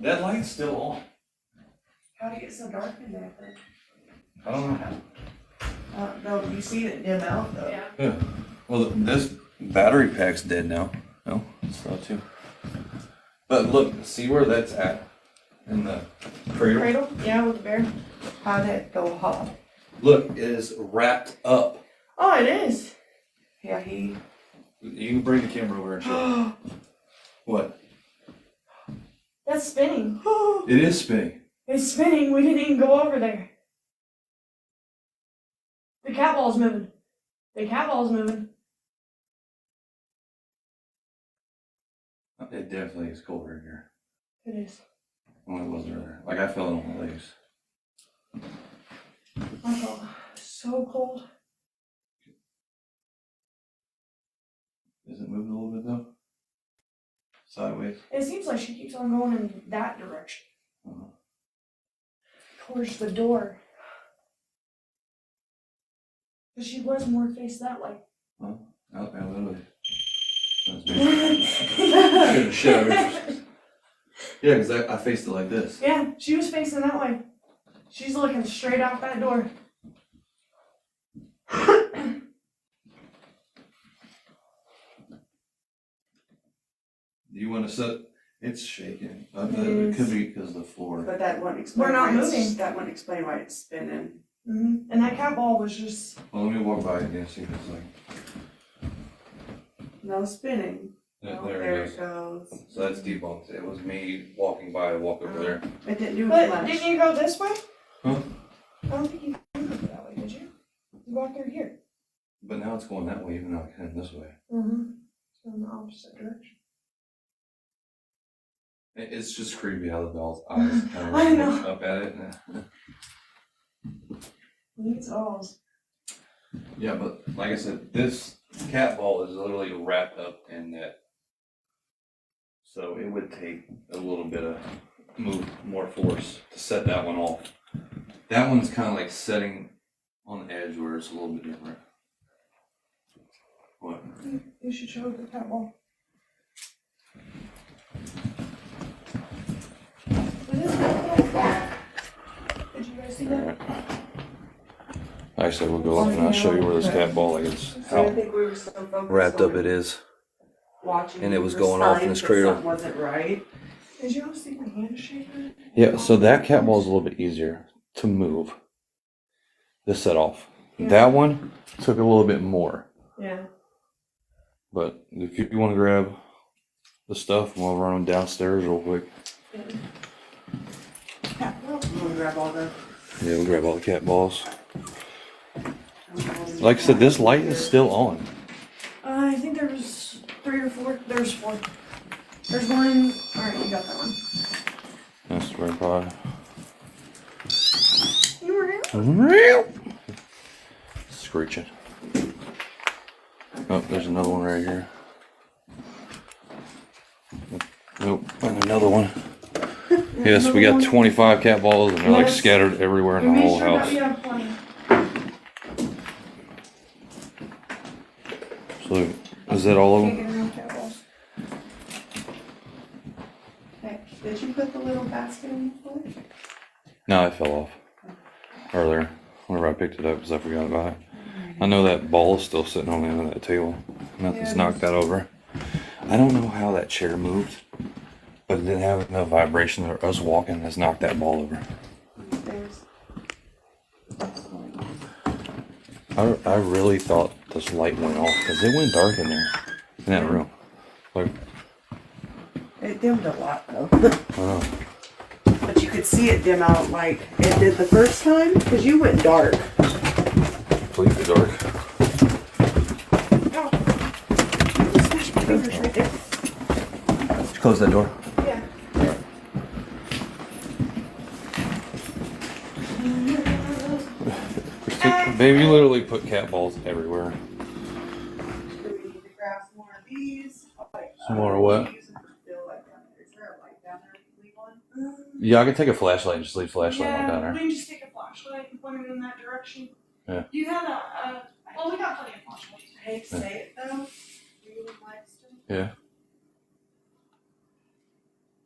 That light's still on. How did it get so dark in there? I don't know. No, you see it dim out though. Yeah. Yeah. Well, this battery pack's dead now. No, it's not too. But look, see where that's at in the cradle? Cradle? Yeah, with the bear. How did it go hot? Look, it is wrapped up. Oh, it is. Yeah, he. You can bring the camera over and show. What? That's spinning. It is spinning. It's spinning. We didn't even go over there. The cat ball's moving. The cat ball's moving. It definitely is colder in here It is. when it was earlier. Like I felt it on my legs. I felt so cold. Is it moving a little bit though? Sideways? It seems like she keeps on going in that direction. Uh-huh. Towards the door. But she was more faced that way. Huh? Out there, literally. That's me. Scared the shit out of her. Yeah, because I faced it like this. Yeah, she was facing that way. She's looking straight out that door. Do you want to sit? It's shaking. It It could is. be because of the floor. But that wouldn't explain. We're not why it's- moving. That wouldn't explain why it's spinning. And that cat ball was just. Well, let me walk by it again, see what it's like. No spinning. Yeah, Oh, there it it goes. goes. So that's debunked. It was me walking by, I walked over there. It didn't do But much. didn't you go this way? Huh? I don't think you can go that way, did you? You walked through here. But now it's going that way, even though I came this way. So in the opposite direction. It's just creepy how the doll's eyes kind I of know. look up at it. Needs alls. Yeah, but like I said, this cat ball is literally wrapped up in that. So it would take a little bit of more force to set that one off. That one's kind of like setting on the edge where it's a little bit different. What? You should show the cat ball. It is cat ball. Did you guys see that? Actually, we'll go up and I'll show you where this cat ball is. I How think we were so focused wrapped up on it is. watching And it was the going off in signs this that cradle. something wasn't right. Did you all see my hand shaking? Yeah, so that cat ball is a little bit easier to move. To set off. Yeah. That one took a little bit more. Yeah. But if you want to grab the stuff, we'll run them downstairs real quick. Cat ball. I'm gonna grab all the. Yeah, we'll grab all the cat balls. Like I said, this light is still on. I think there's 3 or 4. There's 4. There's one. Alright, you got that one. That's right by. You were in? Screeching. Oh, there's another one right here. Nope, and another one. Yes, we got 25 cat balls and they're like Yes. scattered everywhere in We the made whole sure that house. we have plenty. So, is that all of Can't them? get enough cat balls. Hey, did you put the little basket in the floor? No, it fell off earlier whenever I picked it up because I forgot about it. I know that ball is still sitting on the end of that table. Nothing's Yeah, knocked that over. I don't know how that chair moved, but it didn't have enough vibration or us walking has knocked that ball over. There's. I really thought this light went off because it went dark in there, in that room. Like, It dimmed a lot though. I don't know. But you could see it dim out like it did the first time because you went dark. Completely dark. Oh. Smash my fingers right there. Did you close that door? Yeah. Christina, babe, you literally put cat balls everywhere. Do we need to grab some more of these? Some more of what? Is there a light down there? Can we leave one? Yeah, I could take a flashlight and just leave flashlight on down Yeah, there. we can just take a flashlight and point it in that direction. Yeah. You had well, we got plenty of flashlights. I hate to say it though. Green lights. Yeah.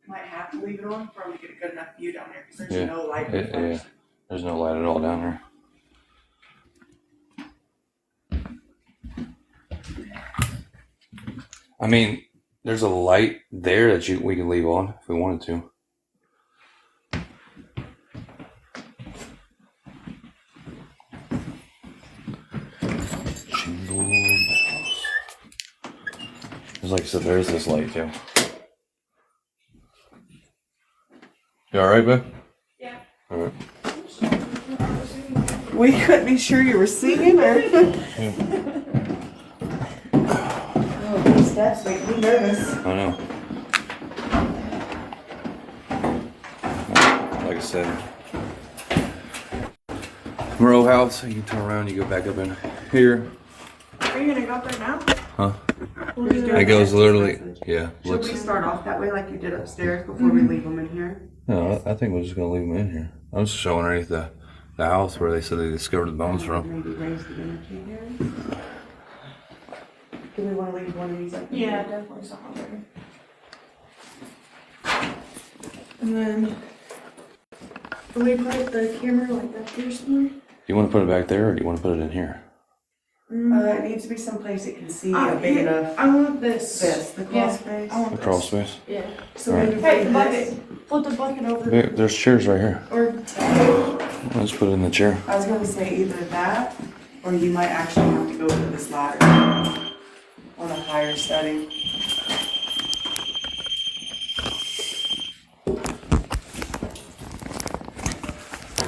Might have to leave it on from good enough view down there because there's Yeah. no light. Yeah. There's no light at all down there. I mean, there's a light there that we can leave on if we wanted to. Jingle bells. There's like I said, there's this light too. You alright, babe? Yeah. Alright. We couldn't be sure you were singing or. Oh, these steps make me nervous. I know. Like I said, Monroe House, you can turn around, you go back up in here. Are you gonna go up there now? Huh? We'll do It that. goes literally, yeah. Should Looks, we start off that way like you did upstairs before we leave them in here? no, I think we're just gonna leave them in here. I was showing her the house where they said they discovered the bones from. Maybe raise the energy here. Do we want to leave one of these up? Yeah, definitely something there. And then, do we put the camera like up here somewhere? Do you want to put it back there or do you want to put it in here? It needs to be someplace it can see a big enough. I want this. The crawl Yeah, space. I want The this. crawl space? Yeah. So Alright. maybe Hey, put the bucket. this. Flip the bucket over. There's chairs right here. Or Let's put it in the chair. I was gonna say either that, or you might actually have to go to this ladder on a higher setting.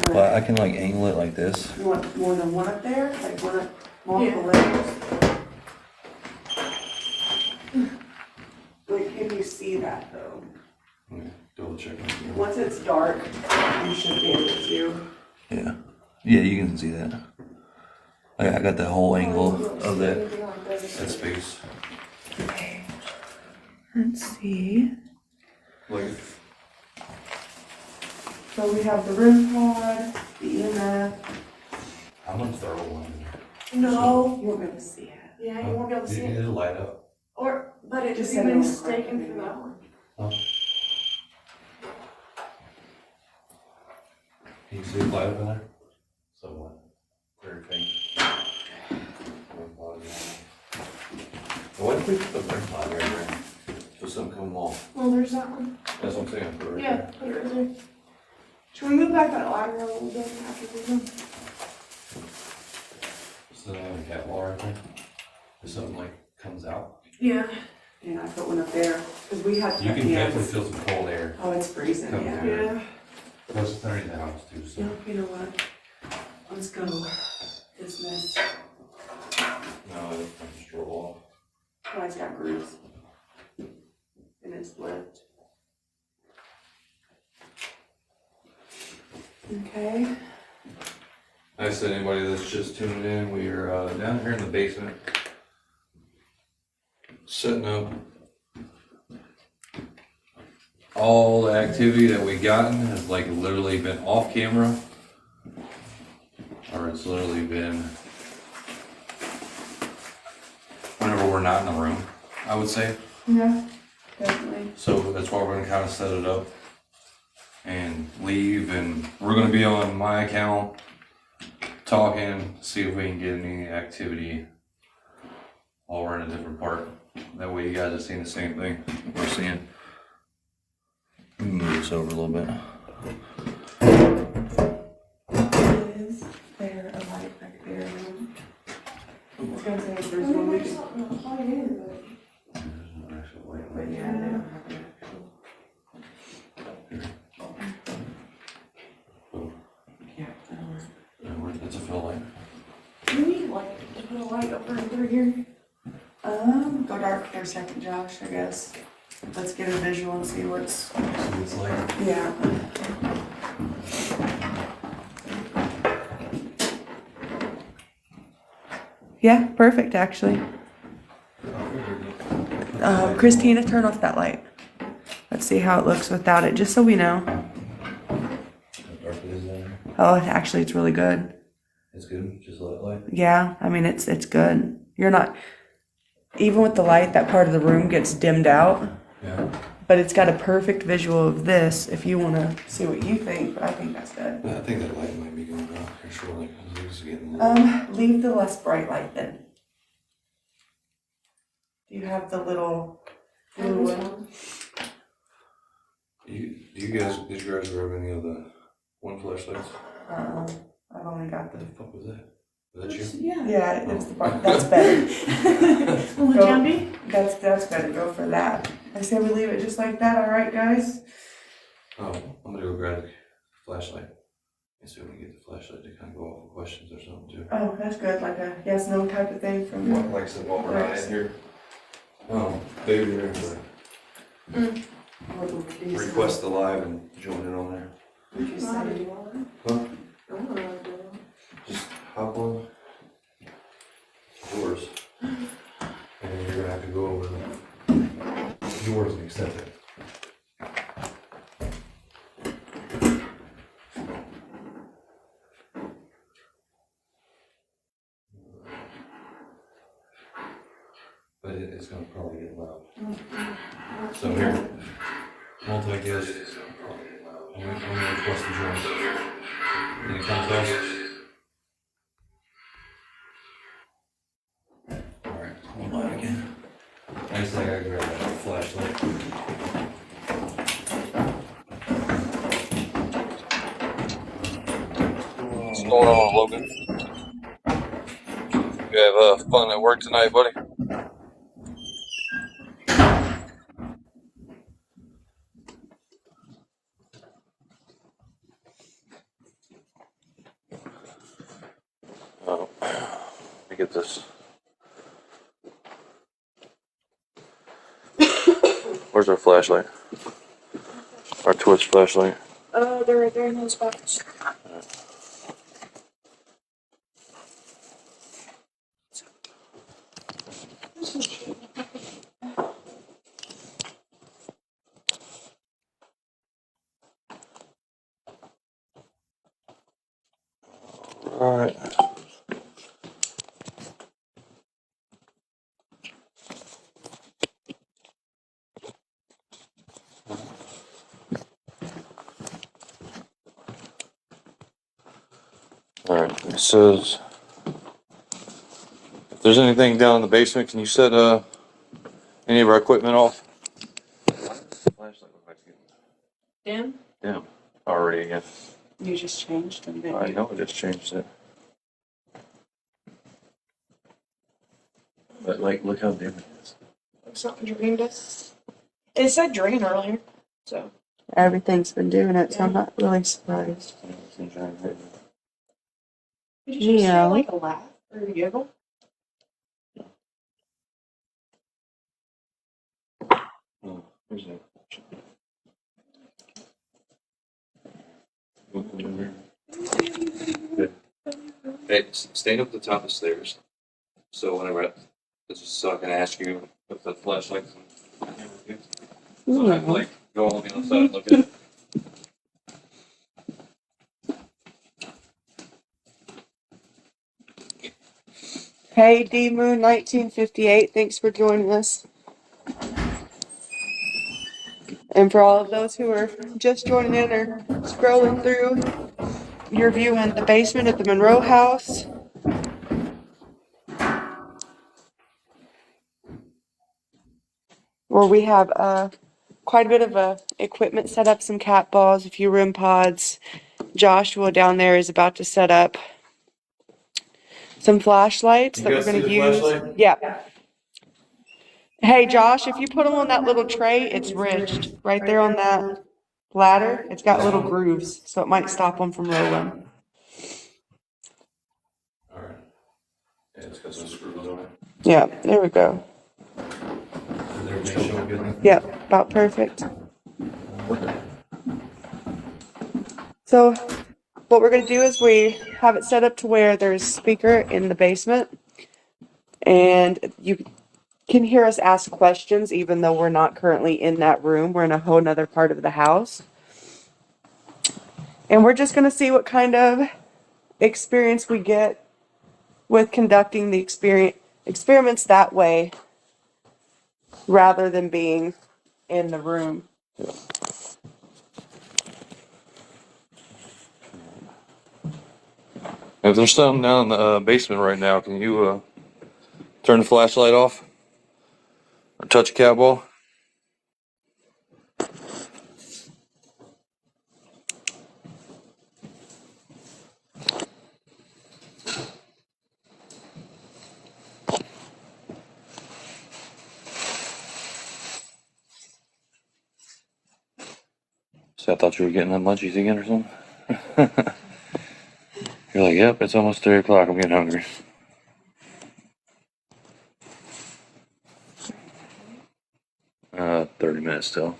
Well, I can like angle it like this. You want more than one up there, like one up, multiple Yeah. layers? Like, can you see that though? Double check. Once it's dark, you should be able to. Yeah. Yeah, you can see that. I got the whole angle of that space. Okay. Let's see. Like, So we have the room pod, the EMF. I'm gonna throw one in there. no. You won't be able to see it. Yeah, you won't be able to see it. It'll light up. Or, but it Just just send be it on the mistaken front, for that one. Huh? Can you see the light up in there? Somewhat. Very faint. Why did we put the ring pod right there? So something come off. Well, there's that one. That's what I'm saying. Put it right Yeah, put it right there. Should we move back that ladder a little bit after we go? So they have a cat wall right there. If something like comes out. Yeah. And I put one up there, because we had. You can yeah, definitely feel some cold air. Oh, it's freezing, Come yeah. through. Yeah. Plus it's underneath the house too, so. Yeah, you know what? Let's go dismiss. No, it's just roll off. Oh, it's got grooves. And it's lift. Okay. I said, anybody that's just tuning in, we are down here in the basement, setting up all the activity that we gotten has like literally been off camera, or it's literally been whenever we're not in the room, I would say. Yeah, definitely. So that's why we're gonna kind of set it up and leave, and we're gonna be on my account talking, see if we can get any activity while we're in a different part. That way you guys are seeing the same thing we're seeing. Let me move this over a little bit. Is there a light back there? I was gonna say, if there's one we could. But yeah, they don't have an actual. Yeah, that'll work. It's a fill light. Do we need like to put a light over through here? Go dark for a second, Josh, I guess. Let's get a visual and see what's. See this light? Yeah. Yeah, perfect, actually. Christina, turn off that light. Let's see how it looks without it, just so we know. How dark it is there? Oh, actually, it's really good. It's good, just let it light. Yeah, I mean, it's good. You're not, even with the light, that part of the room gets dimmed out, Yeah. But it's got a perfect visual of this if you want to see what you think, but I think that's good. I think that light might be going out here shortly. It's getting low. Leave the less bright light then. Do you have the little blue one? Did you guys grab any of the one flashlights? I've only got What the. the fuck was that? Was that you? Yeah. Yeah, it's the part. That's better. Will the jumpy? That's better. Go for that. I say we leave it just like that. All right, guys. Oh, I'm gonna go grab the flashlight. And see if we can get the flashlight to kind of go off with questions or something too. Oh, that's good. Like a yes, no type of thing from. Like I said, while we're not in here. Baby, you're in request the live and join in on there. Huh? Just hop on yours. And then you're gonna have to go over yours and accept it. But it's gonna probably get loud. So here, multi-guest. I'm gonna request the join. Any contest? Alright, hold on again. I just gotta grab that flashlight. What's going on, Logan? You have fun at work tonight, buddy? Let me get this. Where's our flashlight? Our twist flashlight. They're right there in those buckets. Alright. Alright, it says if there's anything down in the basement, can you set any of our equipment off? Flashlight looks like it's Dan? dim already again. You just changed them, didn't I you? know I just changed it. But like, look how dim it is. Something drained us. It said drain earlier, so. Everything's been doing it, so I'm not really surprised. Did you just Yeah. hear like a laugh or a giggle? Oh, where's that? Good. Hey, stand up at the top of the stairs. So whenever, just so I can ask you if the flashlight's in. So I have to like go on the other side and look at it. Hey, D Moon 1958, thanks for joining us. And for all of those who are just joining in or scrolling through, you're viewing the basement at the Monroe House. Where we have quite a bit of equipment set up, some cat balls, a few REM pods. Joshua down there is about to set up some flashlights that we're going to use. Flashlight? Yeah. Hey, Josh, if you put them on that little tray, it's ridged right there on that ladder. It's got little grooves, so it might stop them from rolling. Alright. Yeah, it's got some screws on it. Yeah, there we go. Does everything show good? Yep, about perfect. So what we're going to do is we have it set up to where there's a speaker in the basement, and you can hear us ask questions even though we're not currently in that room. We're in a whole nother part of the house. And we're just going to see what kind of experience we get with conducting the experiments that way rather than being in the room. Yeah. If there's something down in the basement right now, can you turn the flashlight off or touch a cat ball? So I thought you were getting that munchies again or something. You're like, yep, it's almost 3 o'clock. I'm getting hungry. 30 minutes still.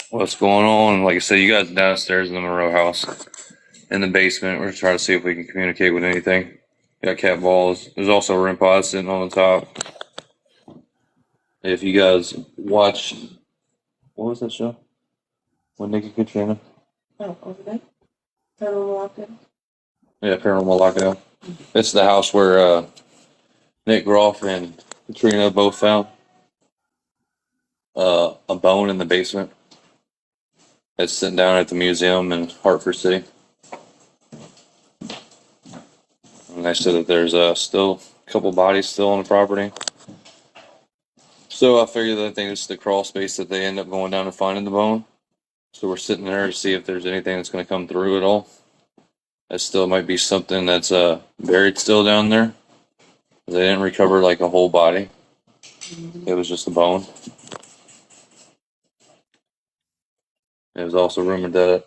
What's going on? Like I said, you guys downstairs in the Monroe House, in the basement. We're trying to see if we can communicate with anything. Got cat balls. There's also a REM pod sitting on the top. If you guys watch, what was that show? With Nick and Katrina? Oh, over there? Paranormal Lockdown? Yeah, Paranormal Lockdown. It's the house where Nick Groff and Katrina both found a bone in the basement. It's sitting down at the museum in Hartford City. And they said that there's still a couple bodies still on the property. So I figured that I think it's the crawl space that they end up going down and finding the bone. So we're sitting there to see if there's anything that's going to come through at all. That still might be something that's buried still down there. They didn't recover like a whole body. It was just a bone. It was also rumored that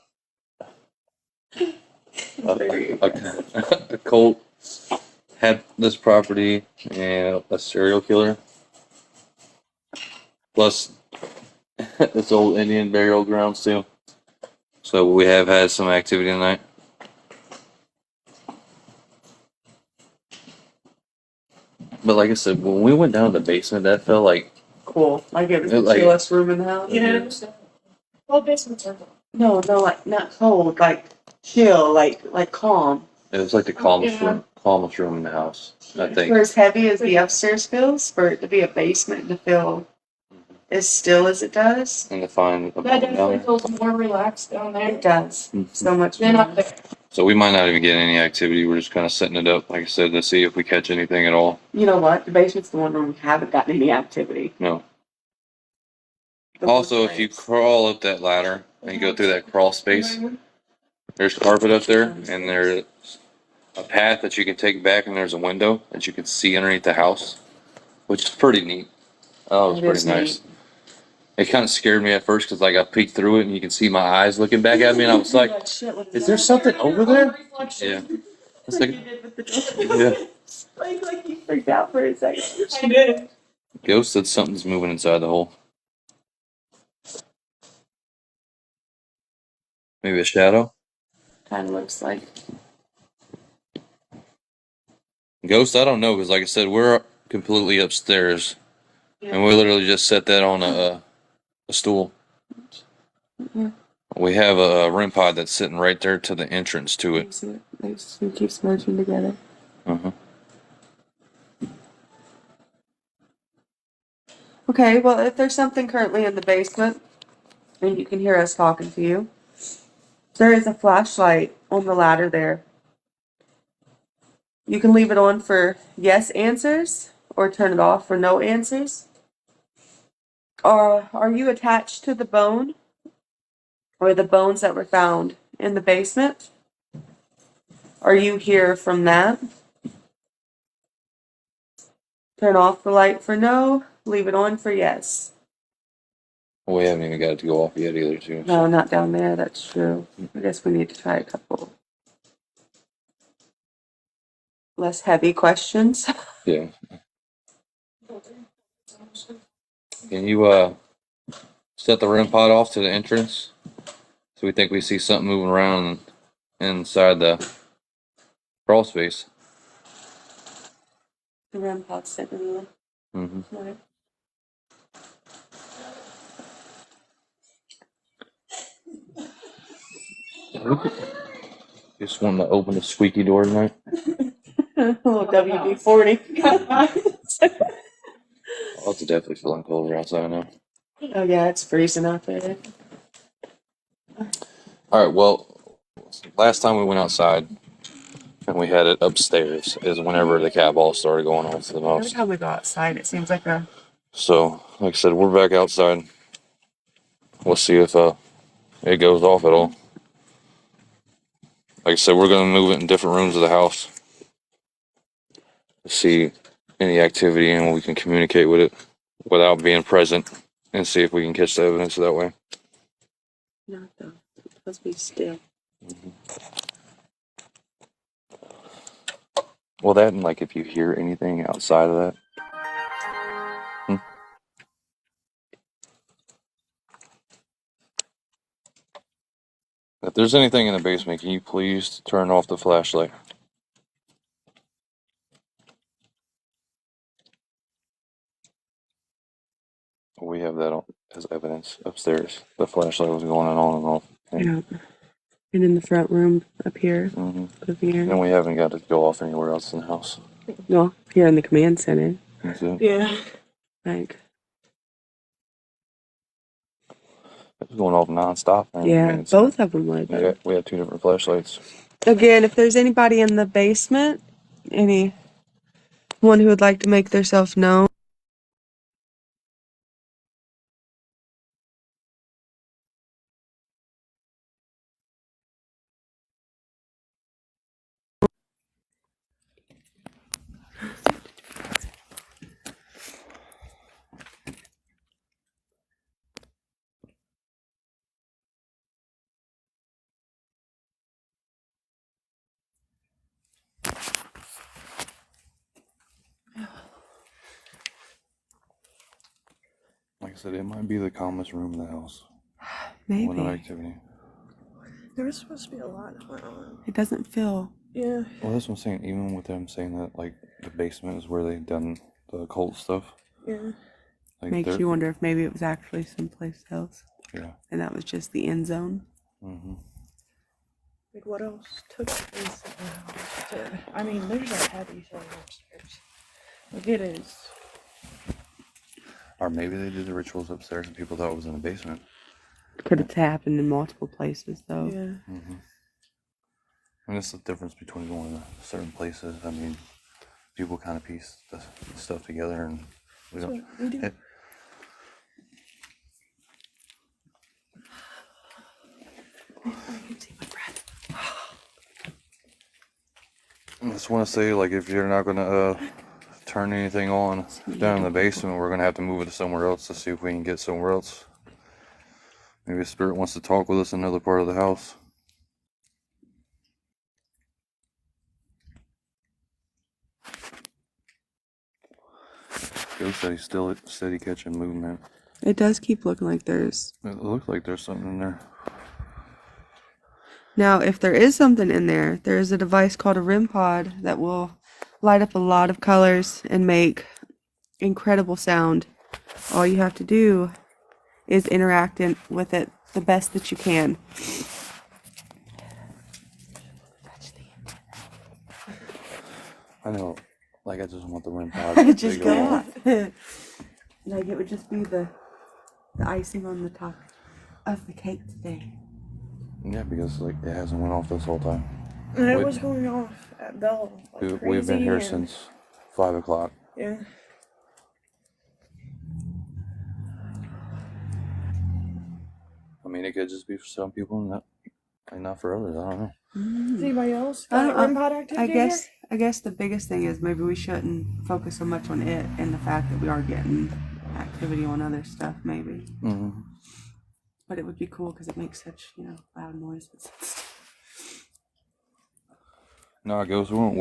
a cult had this property and a serial killer. Plus, this old Indian burial grounds too. So we have had some activity tonight. But like I said, when we went down to the basement, that felt like Cool. Like it was the Like- chillest room in the house? Yeah. Well, basements are. No, like not cold, like chill, like calm. it was like the calmest Yeah. calmest room in the house. I For think. as heavy as the upstairs feels, for it to be a basement to feel as still as it does, And to find a That bone down definitely there. feels more relaxed down there it does. So much than more. up there. So we might not even get any activity. We're just kind of setting it up, like I said, to see if we catch anything at all. You know what? The basement's the one where we haven't gotten any activity. No. The Also, wood if you planks. crawl up that ladder and you go through that crawl space, there's carpet up there, and there's a path that you can take back, and there's a window that you can see underneath the house, which is pretty neat. Oh, it was It pretty is nice. neat. It kind of scared me at first because like I peeked through it and you can see my eyes looking back at me, and I was like, "Is there something over there?" Yeah. It's like, You did with the door. yeah. Like you freaked out for a second. I did. Ghost said something's moving inside the hole. Maybe a shadow. Kind of looks like. Ghost, I don't know because like I said, we're completely upstairs, and we literally just set that on a stool. Yeah. We have a REM pod that's sitting right there to the entrance to it. They keep smudging together. Uh-huh. Okay, well, if there's something currently in the basement and you can hear us talking to you, there is a flashlight on the ladder there. You can leave it on for yes answers or turn it off for no answers. Or are you attached to the bone or the bones that were found in the basement? Are you here from that? Turn off the light for no, leave it on for yes. Well, we haven't even got it to go off yet either, too. No, not down there, that's true. I guess we need to try a couple less heavy questions. Yeah. Can you set the REM pod off to the entrance? So we think we see something moving around inside the crawl space. The REM pod's sitting in there. Mm-hmm. Right. Just wanted to open the squeaky door tonight. Little WD-40. Oh, it's definitely feeling colder outside now. Oh yeah, it's freezing out there. All right, well, last time we went outside and we had it upstairs is whenever the cat balls started going off the Every most. time we go outside, it seems like a... So, like I said, we're back outside. We'll see if it goes off at all. Like I said, we're going to move it in different rooms of the house to see any activity and we can communicate with it without being present and see if we can catch the evidence that way. Not though. It's supposed to be still. Well, that and like if you hear anything outside of that. If there's anything in the basement, can you please turn off the flashlight? We have that as evidence upstairs. The flashlight was going on and off. Yeah. And in the front room up here. Living area. And we haven't got to go off anywhere else in the house. Well, here in the command center. That's it. Yeah. Like, It was going off nonstop. Man. yeah, I mean, both of them would. we had two different flashlights. Again, if there's anybody in the basement, anyone who would like to make themselves known, Like I said, it might be the calmest room in the house. maybe. With no activity. There was supposed to be a lot going on. It doesn't feel... Yeah. Well, that's what I'm saying. Even with them saying that, like, the basement is where they've done the occult stuff. Yeah. Like, Makes you wonder if maybe it was actually someplace else. Yeah. And that was just the end zone. Like, what else took place in the house? I mean, there's a heavy thing upstairs. Like, it is. Or maybe they did the rituals upstairs and people thought it was in the basement. Could have happened in multiple places, though. Yeah. And that's the difference between going to certain places. I mean, people kind of piece the stuff together and we That's don't. what we do. I can see my breath. I just want to say, like, if you're not going to turn anything on down in the basement, we're going to have to move it to somewhere else to see if we can get somewhere else. Maybe a spirit wants to talk with us in another part of the house. Joe said he's still steady catching movement. It does keep looking like there's... It looks like there's something in there. Now, if there is something in there, there is a device called a REM pod that will light up a lot of colors and make incredible sound. All you have to do is interact with it the best that you can. I know, like, I just want the REM pod to Just go go on. off. Like, it would just be the icing on the top of the cake today. Yeah, because, like, it hasn't went off this whole time. And it Wait. was going off at Bell. Like We've been here crazy, and- since 5 o'clock. Yeah. I mean, it could just be for some people and not for others. I don't know. Is anybody else I got don't- REM pod activity? I guess the biggest thing is maybe we shouldn't focus so much on it and the fact that we are getting activity on other stuff, maybe. But it would be cool because it makes such, loud noises. No, it goes. We weren't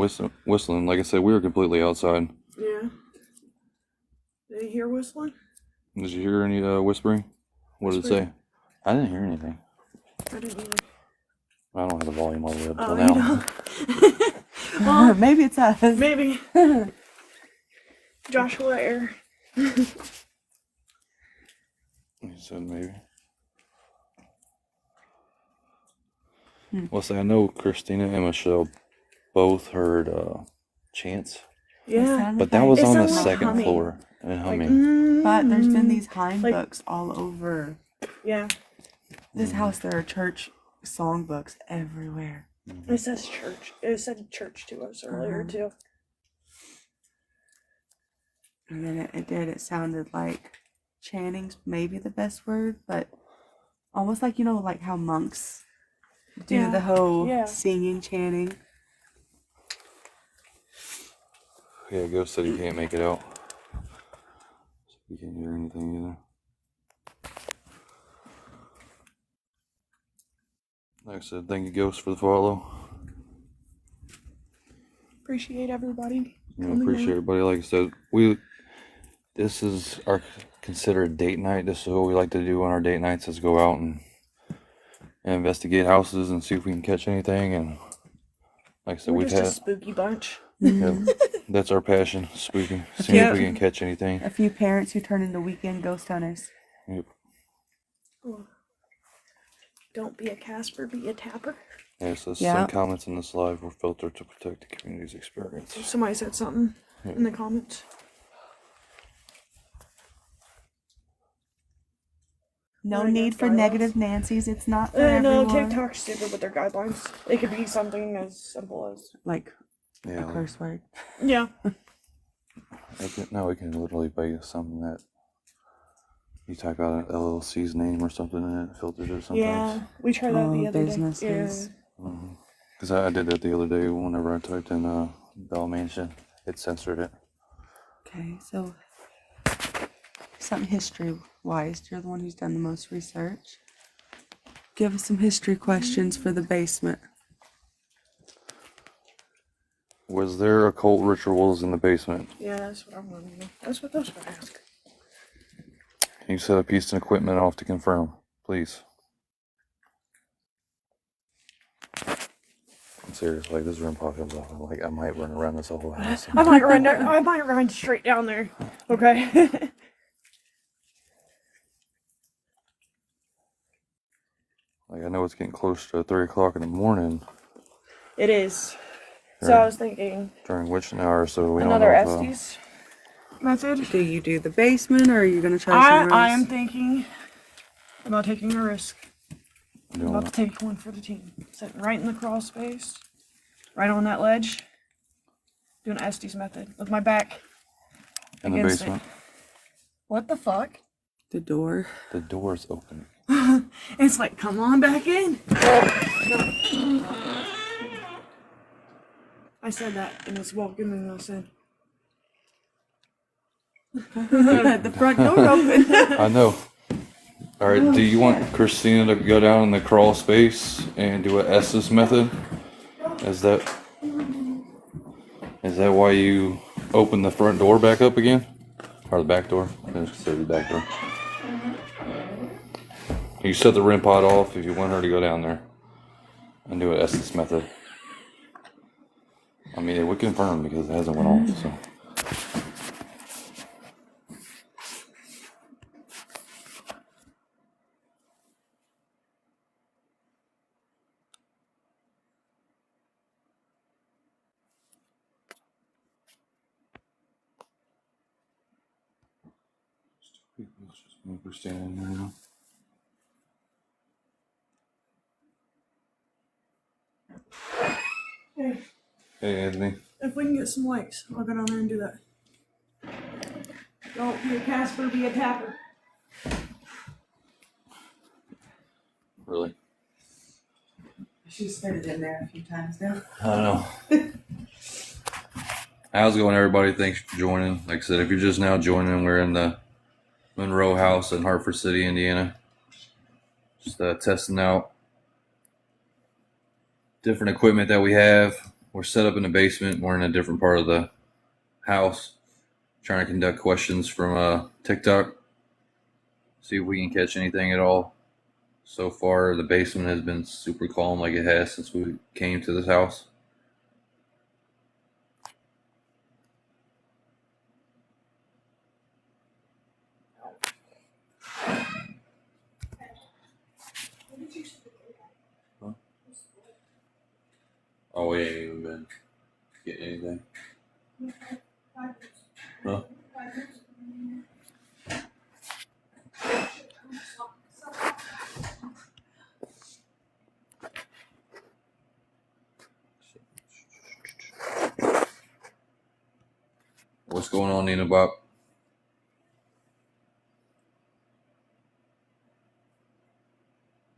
whistling. Like I said, we were completely outside. Yeah. Did you hear whistling? Did you hear any whispering? What did it say? Whispering. I didn't hear anything. I didn't either. I don't have the volume all the way up till Oh, now. you know. Maybe it's us. Maybe. Joshua Air. You said maybe. Well, see, I know Christina and Michelle both heard chants, Yeah. but that was It on the sounded like second humming. floor and Like, humming. But there's been these Hine Like- books all over Yeah. this house. There are church songbooks everywhere. It says church. It said church to us earlier too. And then it sounded like chanting's maybe the best word, but almost like, you know, like how monks do Yeah, the whole yeah. singing, chanting. Yeah, Ghost said he can't make it out. He can't hear anything either. Like I said, thank you, Ghost, for the follow. Appreciate everybody. Yeah, coming appreciate in. everybody. Like I said, this is our considered date night. This is what we like to do on our date nights, is go out and investigate houses and see if we can catch anything. And like I said, We're we've just a had spooky bunch. yeah, that's our passion, spooking, seeing if we can catch anything. A few parents who turn into weekend ghost hunters. Yep. Don't be a Casper, be a tapper. Yeah, so Yeah. some comments in this live were filtered to protect the community's experience. Somebody said something in the comments. No Wanna need go for guidelines? negative Nancy's. It's not for No, everyone. TikTok's stupid with their guidelines. It could be something as simple as Like Yeah, a curse word. yeah. now we can literally base something that you type out an LLC's name or something and it filters it sometimes. Yeah, we tried that the Oh, other businesses. day. Because I did that the other day whenever I typed in Bell Mansion. It censored it. Okay, so something history-wise. You're the one who's done the most research. Give us some history questions for the basement. Was there occult rituals in the basement? Yeah, that's what I'm wondering. That's what those guys ask. Can you set a piece of equipment off to confirm, please? I'm serious, like this room pops off. Like I might run around this whole house. I might run there. I might run straight down there. Okay. Like I know it's getting close to 3 o'clock in the morning It is. So I was thinking during witching hour, so we another don't know if, Estes method. Do you do the basement, or are you gonna try somewhere I else? am thinking about taking a risk. I'm doing about to it. take one for the team. Sitting right in the crawl space, right on that ledge. Doing Estes method with my back In the against basement. it. What the fuck? The door. The door's open. It's like, come on back in. I said that and was walking and I said, The front door open. I know. All right. Do you want Christina to go down in the crawl space and do an Estes method? Is that why you open the front door back up again, or the back door? I think it's considered the back door. You set the REM pod off if you want her to go down there and do an Estes method. I mean, it would confirm because it hasn't went off. So. Hey, Anthony. if we can get some likes, I'll go down there and do that. Don't be a Casper, be a tapper. Really? She's spit it in there a few times now. I don't know. How's it going, everybody? Thanks for joining. Like I said, if you're just now joining, we're in the Monroe House in Hartford City, Indiana. Just testing out different equipment that we have. We're set up in the basement. We're in a different part of the house. Trying to conduct questions from TikTok. See if we can catch anything at all. So far, the basement has been super calm like it has since we came to this house. Oh, we ain't even been getting anything. Huh? What's going on, Nina Bob?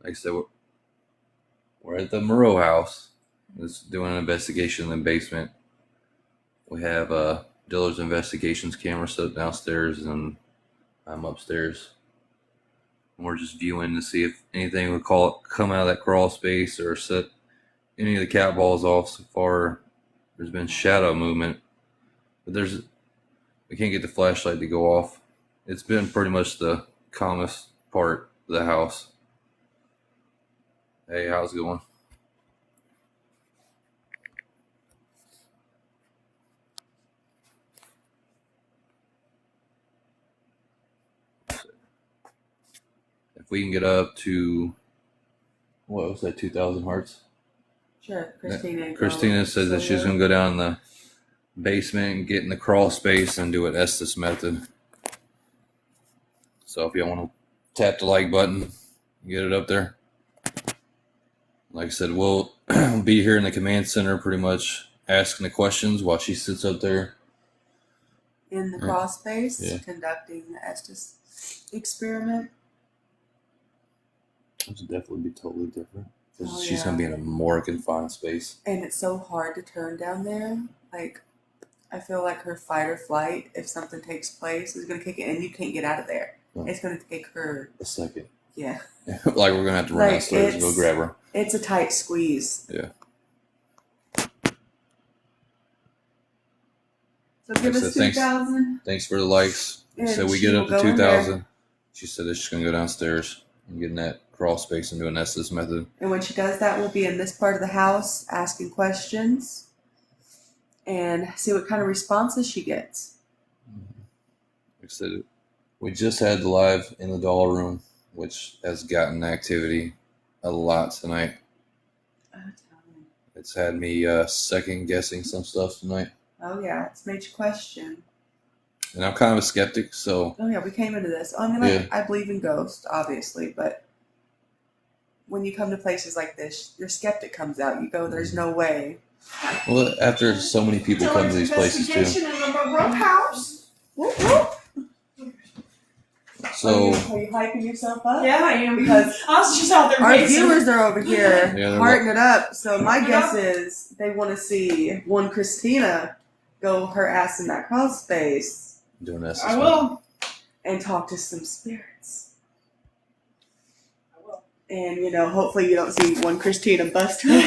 Like I said, we're at the Monroe House. It's doing an investigation in the basement. We have Dillard's investigations camera set up downstairs, and I'm upstairs. And we're just viewing to see if anything would come out of that crawl space or set any of the cat balls off. So far, there's been shadow movement, but we can't get the flashlight to go off. It's been pretty much the calmest part of the house. Hey, how's it going? If we can get up to, what was that, 2,000 hearts? Sure, Christina. Christina says that she's going to go down in the basement and get in the crawl space and do it Estes method. So if you want to tap the like button, get it up there. Like I said, we'll be here in the command center pretty much asking the questions while she sits up there. In the crawl space, Yeah. conducting the Estes experiment. This would definitely be totally different. Oh, She's yeah. going to be in a more confined space. And it's so hard to turn down there. Like, I feel like her fight or flight, if something takes place, is going to kick it, and you can't get out of there. Oh. It's going to take her. A second. Yeah. Like we're going to have to run Like, downstairs and go grab her. It's a tight squeeze. Yeah. So give Like I us said, 2,000. Thanks for the likes. And So we she get will up go to in there. 2,000. She said that she's going to go downstairs and get in that crawl space and do an Estes method. And when she does that, we'll be in this part of the house asking questions and see what kind of responses she gets. Like I said, we just had the live in the doll room, which has gotten activity a lot tonight. It's had me second guessing some stuff tonight. Oh, yeah. It's made you question. And I'm kind of a skeptic, so Oh, yeah. We came into this. I mean, like, I believe in ghosts, obviously, but when you come to places like this, your skeptic comes out. You go, there's no way. well, after so many people come to these places too. Investigation in the Monroe House. Whoop, whoop. So Are you hyping yourself up? Yeah, I am. Because I was just out there our racing. viewers are over here Yeah, they're hearting it up. So my Yeah. guess is they want to see one Christina go her ass in that crawl space doing Estes I method. will. and talk to some spirits. I will. And, you know, hopefully you don't see one Christina bust her Watch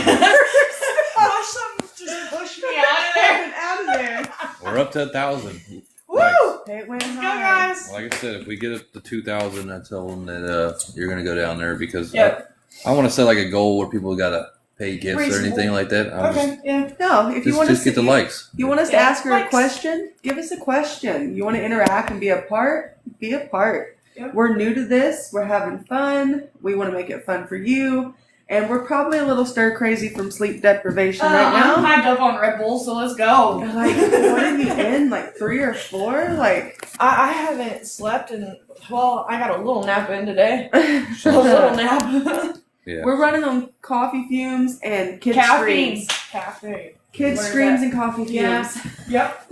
them just push me out of there. out of there. We're up to 1,000. Woo! It went Let's go, high. guys. Like I said, if we get up to 2,000, I tell them that you're gonna go down there because Yep. I want to set like a goal where people gotta pay gifts or Reasonable. anything like that. I'm Okay, yeah. No, if you want just to get the likes. You want us to Yeah, ask her a likes. question? Give us a question. You want to interact and be a part? Be a part. Yep. We're new to this. We're having fun. We want to make it fun for you. And we're probably a little stir crazy from sleep deprivation right I'm now. hyped up on Red Bull, so let's go. Like, what are you in? Like 3 or 4? Like, I haven't slept in, well, I got a little nap in today. A little nap. Yeah. we're running on coffee fumes and kids Caffeine. screams. Caffeine. Kids What is screams that? and coffee fumes. Yeah. Yep.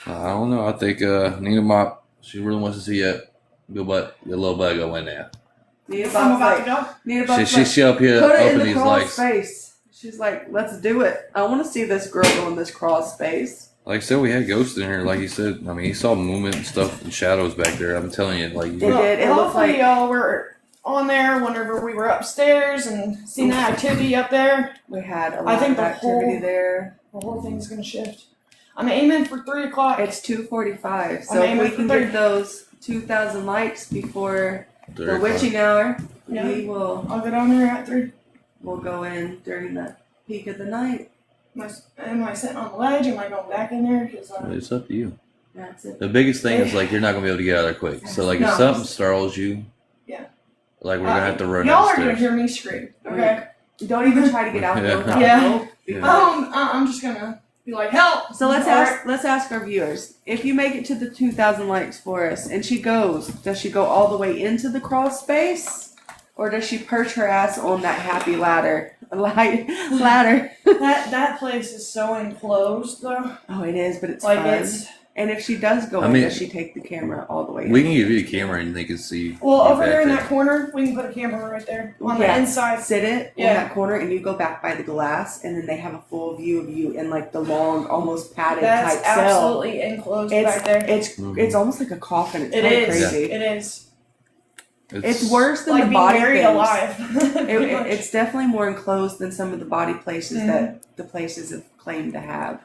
I don't know. I think Nina Mop, she really wants to see your little butt go in there. Nina I'm Bob's about like, to go. Nina Bob's like, She up here put it in open the these crawl likes. space. She's like, let's do it. I want to see this girl go in this crawl space. Like I said, we had ghosts in here. Like you said, I mean, he saw movement and stuff and shadows back there. I'm telling you, like It did. It looked Hopefully like y'all were on there whenever we were upstairs and seen that activity up there. we had a I lot think of the activity whole- there. The whole thing's gonna shift. I'm aiming for 3 o'clock. It's 2:45, so I'm if we aiming for can 30. get those 2,000 likes before the 30 witching hour, Yeah. we will. I'll get on there at 3. We'll go in during the peak of the night. Am I sitting on the ledge? Am I going back in there? Cause It's up to you. That's it. The biggest thing is like you're not gonna be able to get out of there quick. So like if No. something startles you, Yeah. like we're gonna have to run y'all are gonna downstairs. hear me scream. Okay. Don't even try to get out there without Yeah. help. Yeah. I'm just gonna be like, help. So let's Alright. ask our viewers. If you make it to the 2,000 likes for us, and she goes, does she go all the way into the crawl space, or does she perch her ass on that happy ladder? Ladder. That place is so enclosed though. Oh, it is, but it's Like fun. it's And if she does go I in, mean- does she take the camera all the way We in? can give you the camera and they can see. well you over back there in that corner. We can put a camera right there on Yeah. the inside. Sit it Yeah. in that corner, and you go back by the glass, and then they have a full view of you in like the long, almost padded That's type cell. absolutely enclosed back there. It's Mhm. it's almost like a coffin. It's It kind of is. crazy. It is. It's worse than Like the being body buried things. alive. It's definitely more enclosed than some of the body places Mhm. that the places have claimed to have.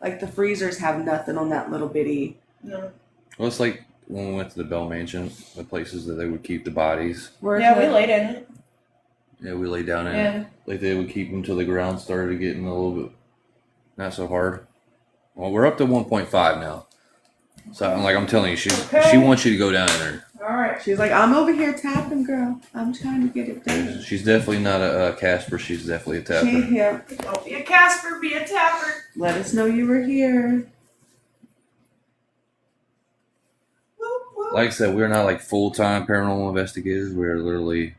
Like the freezers have nothing on that little bitty. No. Well, it's like when we went to the Bell Mansion, the places that they would keep the bodies. Yeah, we laid in it. Yeah, we lay down in it. Yeah. Like they would keep them till the ground started getting a little bit not so hard. Well, we're up to 1.5 now. So I'm telling you, she Okay. wants you to go down there. All right. She's like, I'm over here tapping, girl. I'm trying to get it done. She's definitely not a Casper. She's definitely a tapper. Yeah. Don't be a Casper, be a tapper. Let us know you were here. Whoop, whoop. Like I said, we're not like full-time paranormal investigators. We're literally,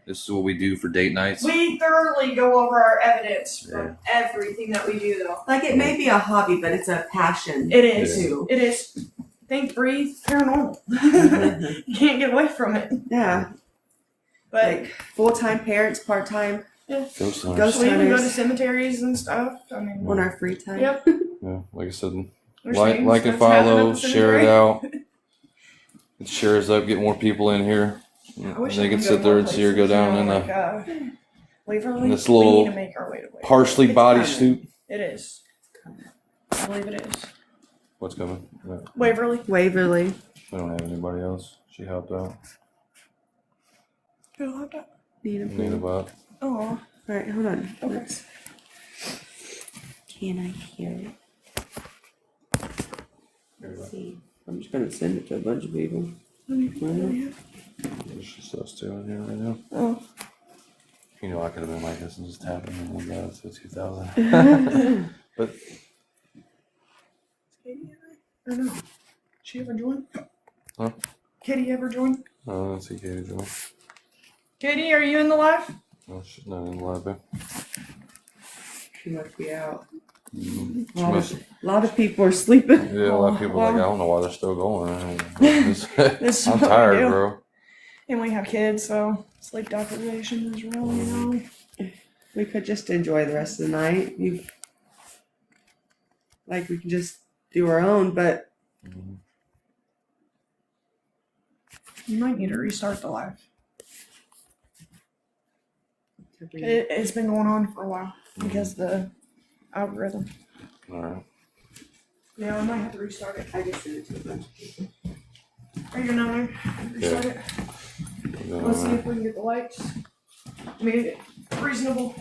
this is what we do for date nights. We thoroughly go over our evidence from everything that we do, though. Like it may be a hobby, but it's a passion. It is. too. It is. Think, breathe, paranormal. Mhm. You can't get away from it. Yeah. But Like full-time parents, part-time Ghost Ghost hunters. we even go to hunters cemeteries and stuff. I mean, on our free time. Yep. Yeah, like I said, there's like things and that's happening follow, at the share it cemetery. out. It shares up, get more people in here. I wish They I can could sit go there more and see her go places, down you in know, a like, Waverly. this We little need to make our way to Waverly. partially It's body coming. suit. It is. I believe it is. What's coming? Yeah, Waverly. Waverly. we don't have anybody else. She helped out. Who hopped up? Nina. Nina Bot. Oh. All right, hold on. Okay. Let's- Can I hear it? Let's see. I'm just gonna send it to a bunch of people. There's just us two in here right now. Oh. You know, I could have been like this and just tapping and we got it to 2,000. But Katie or no? She ever join? Huh? Katie ever join? I don't see Katie doing. Katie, are you in the live? No, she's not in the lab. Babe. She must be out. She A lot, must, of, a lot of people are sleeping. yeah, a lot of people are like, I don't know why they're still going. This- This is I'm what we tired, do. bro. And we have kids, so sleep deprivation is real, you know. We could just enjoy the rest of the night. Like we can just do our own, but Mhm. You might need to restart the live. It's been going on for a while because of the algorithm. All right. Yeah, I might have to restart it. I just sent it to a bunch of people. Are you gonna restart it? Let's see if we can get the likes. Make it reasonable.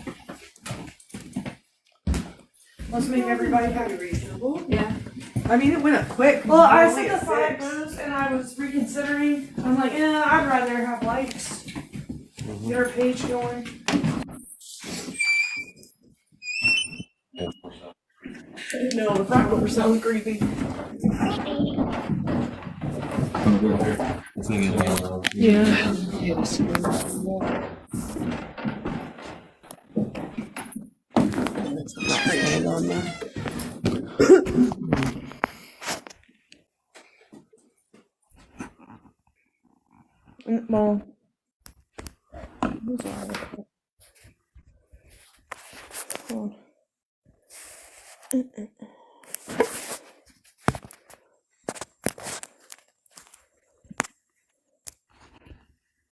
Let's make everybody happy. Reasonable. Yeah. I mean, it went up quick. Well, I Only said at the 5 6. booze and I was reconsidering. I'm like, yeah, I'd rather have likes. Mhm. Get our page going. No, the front door sounds creepy. Yeah. Well, who's all Hold on.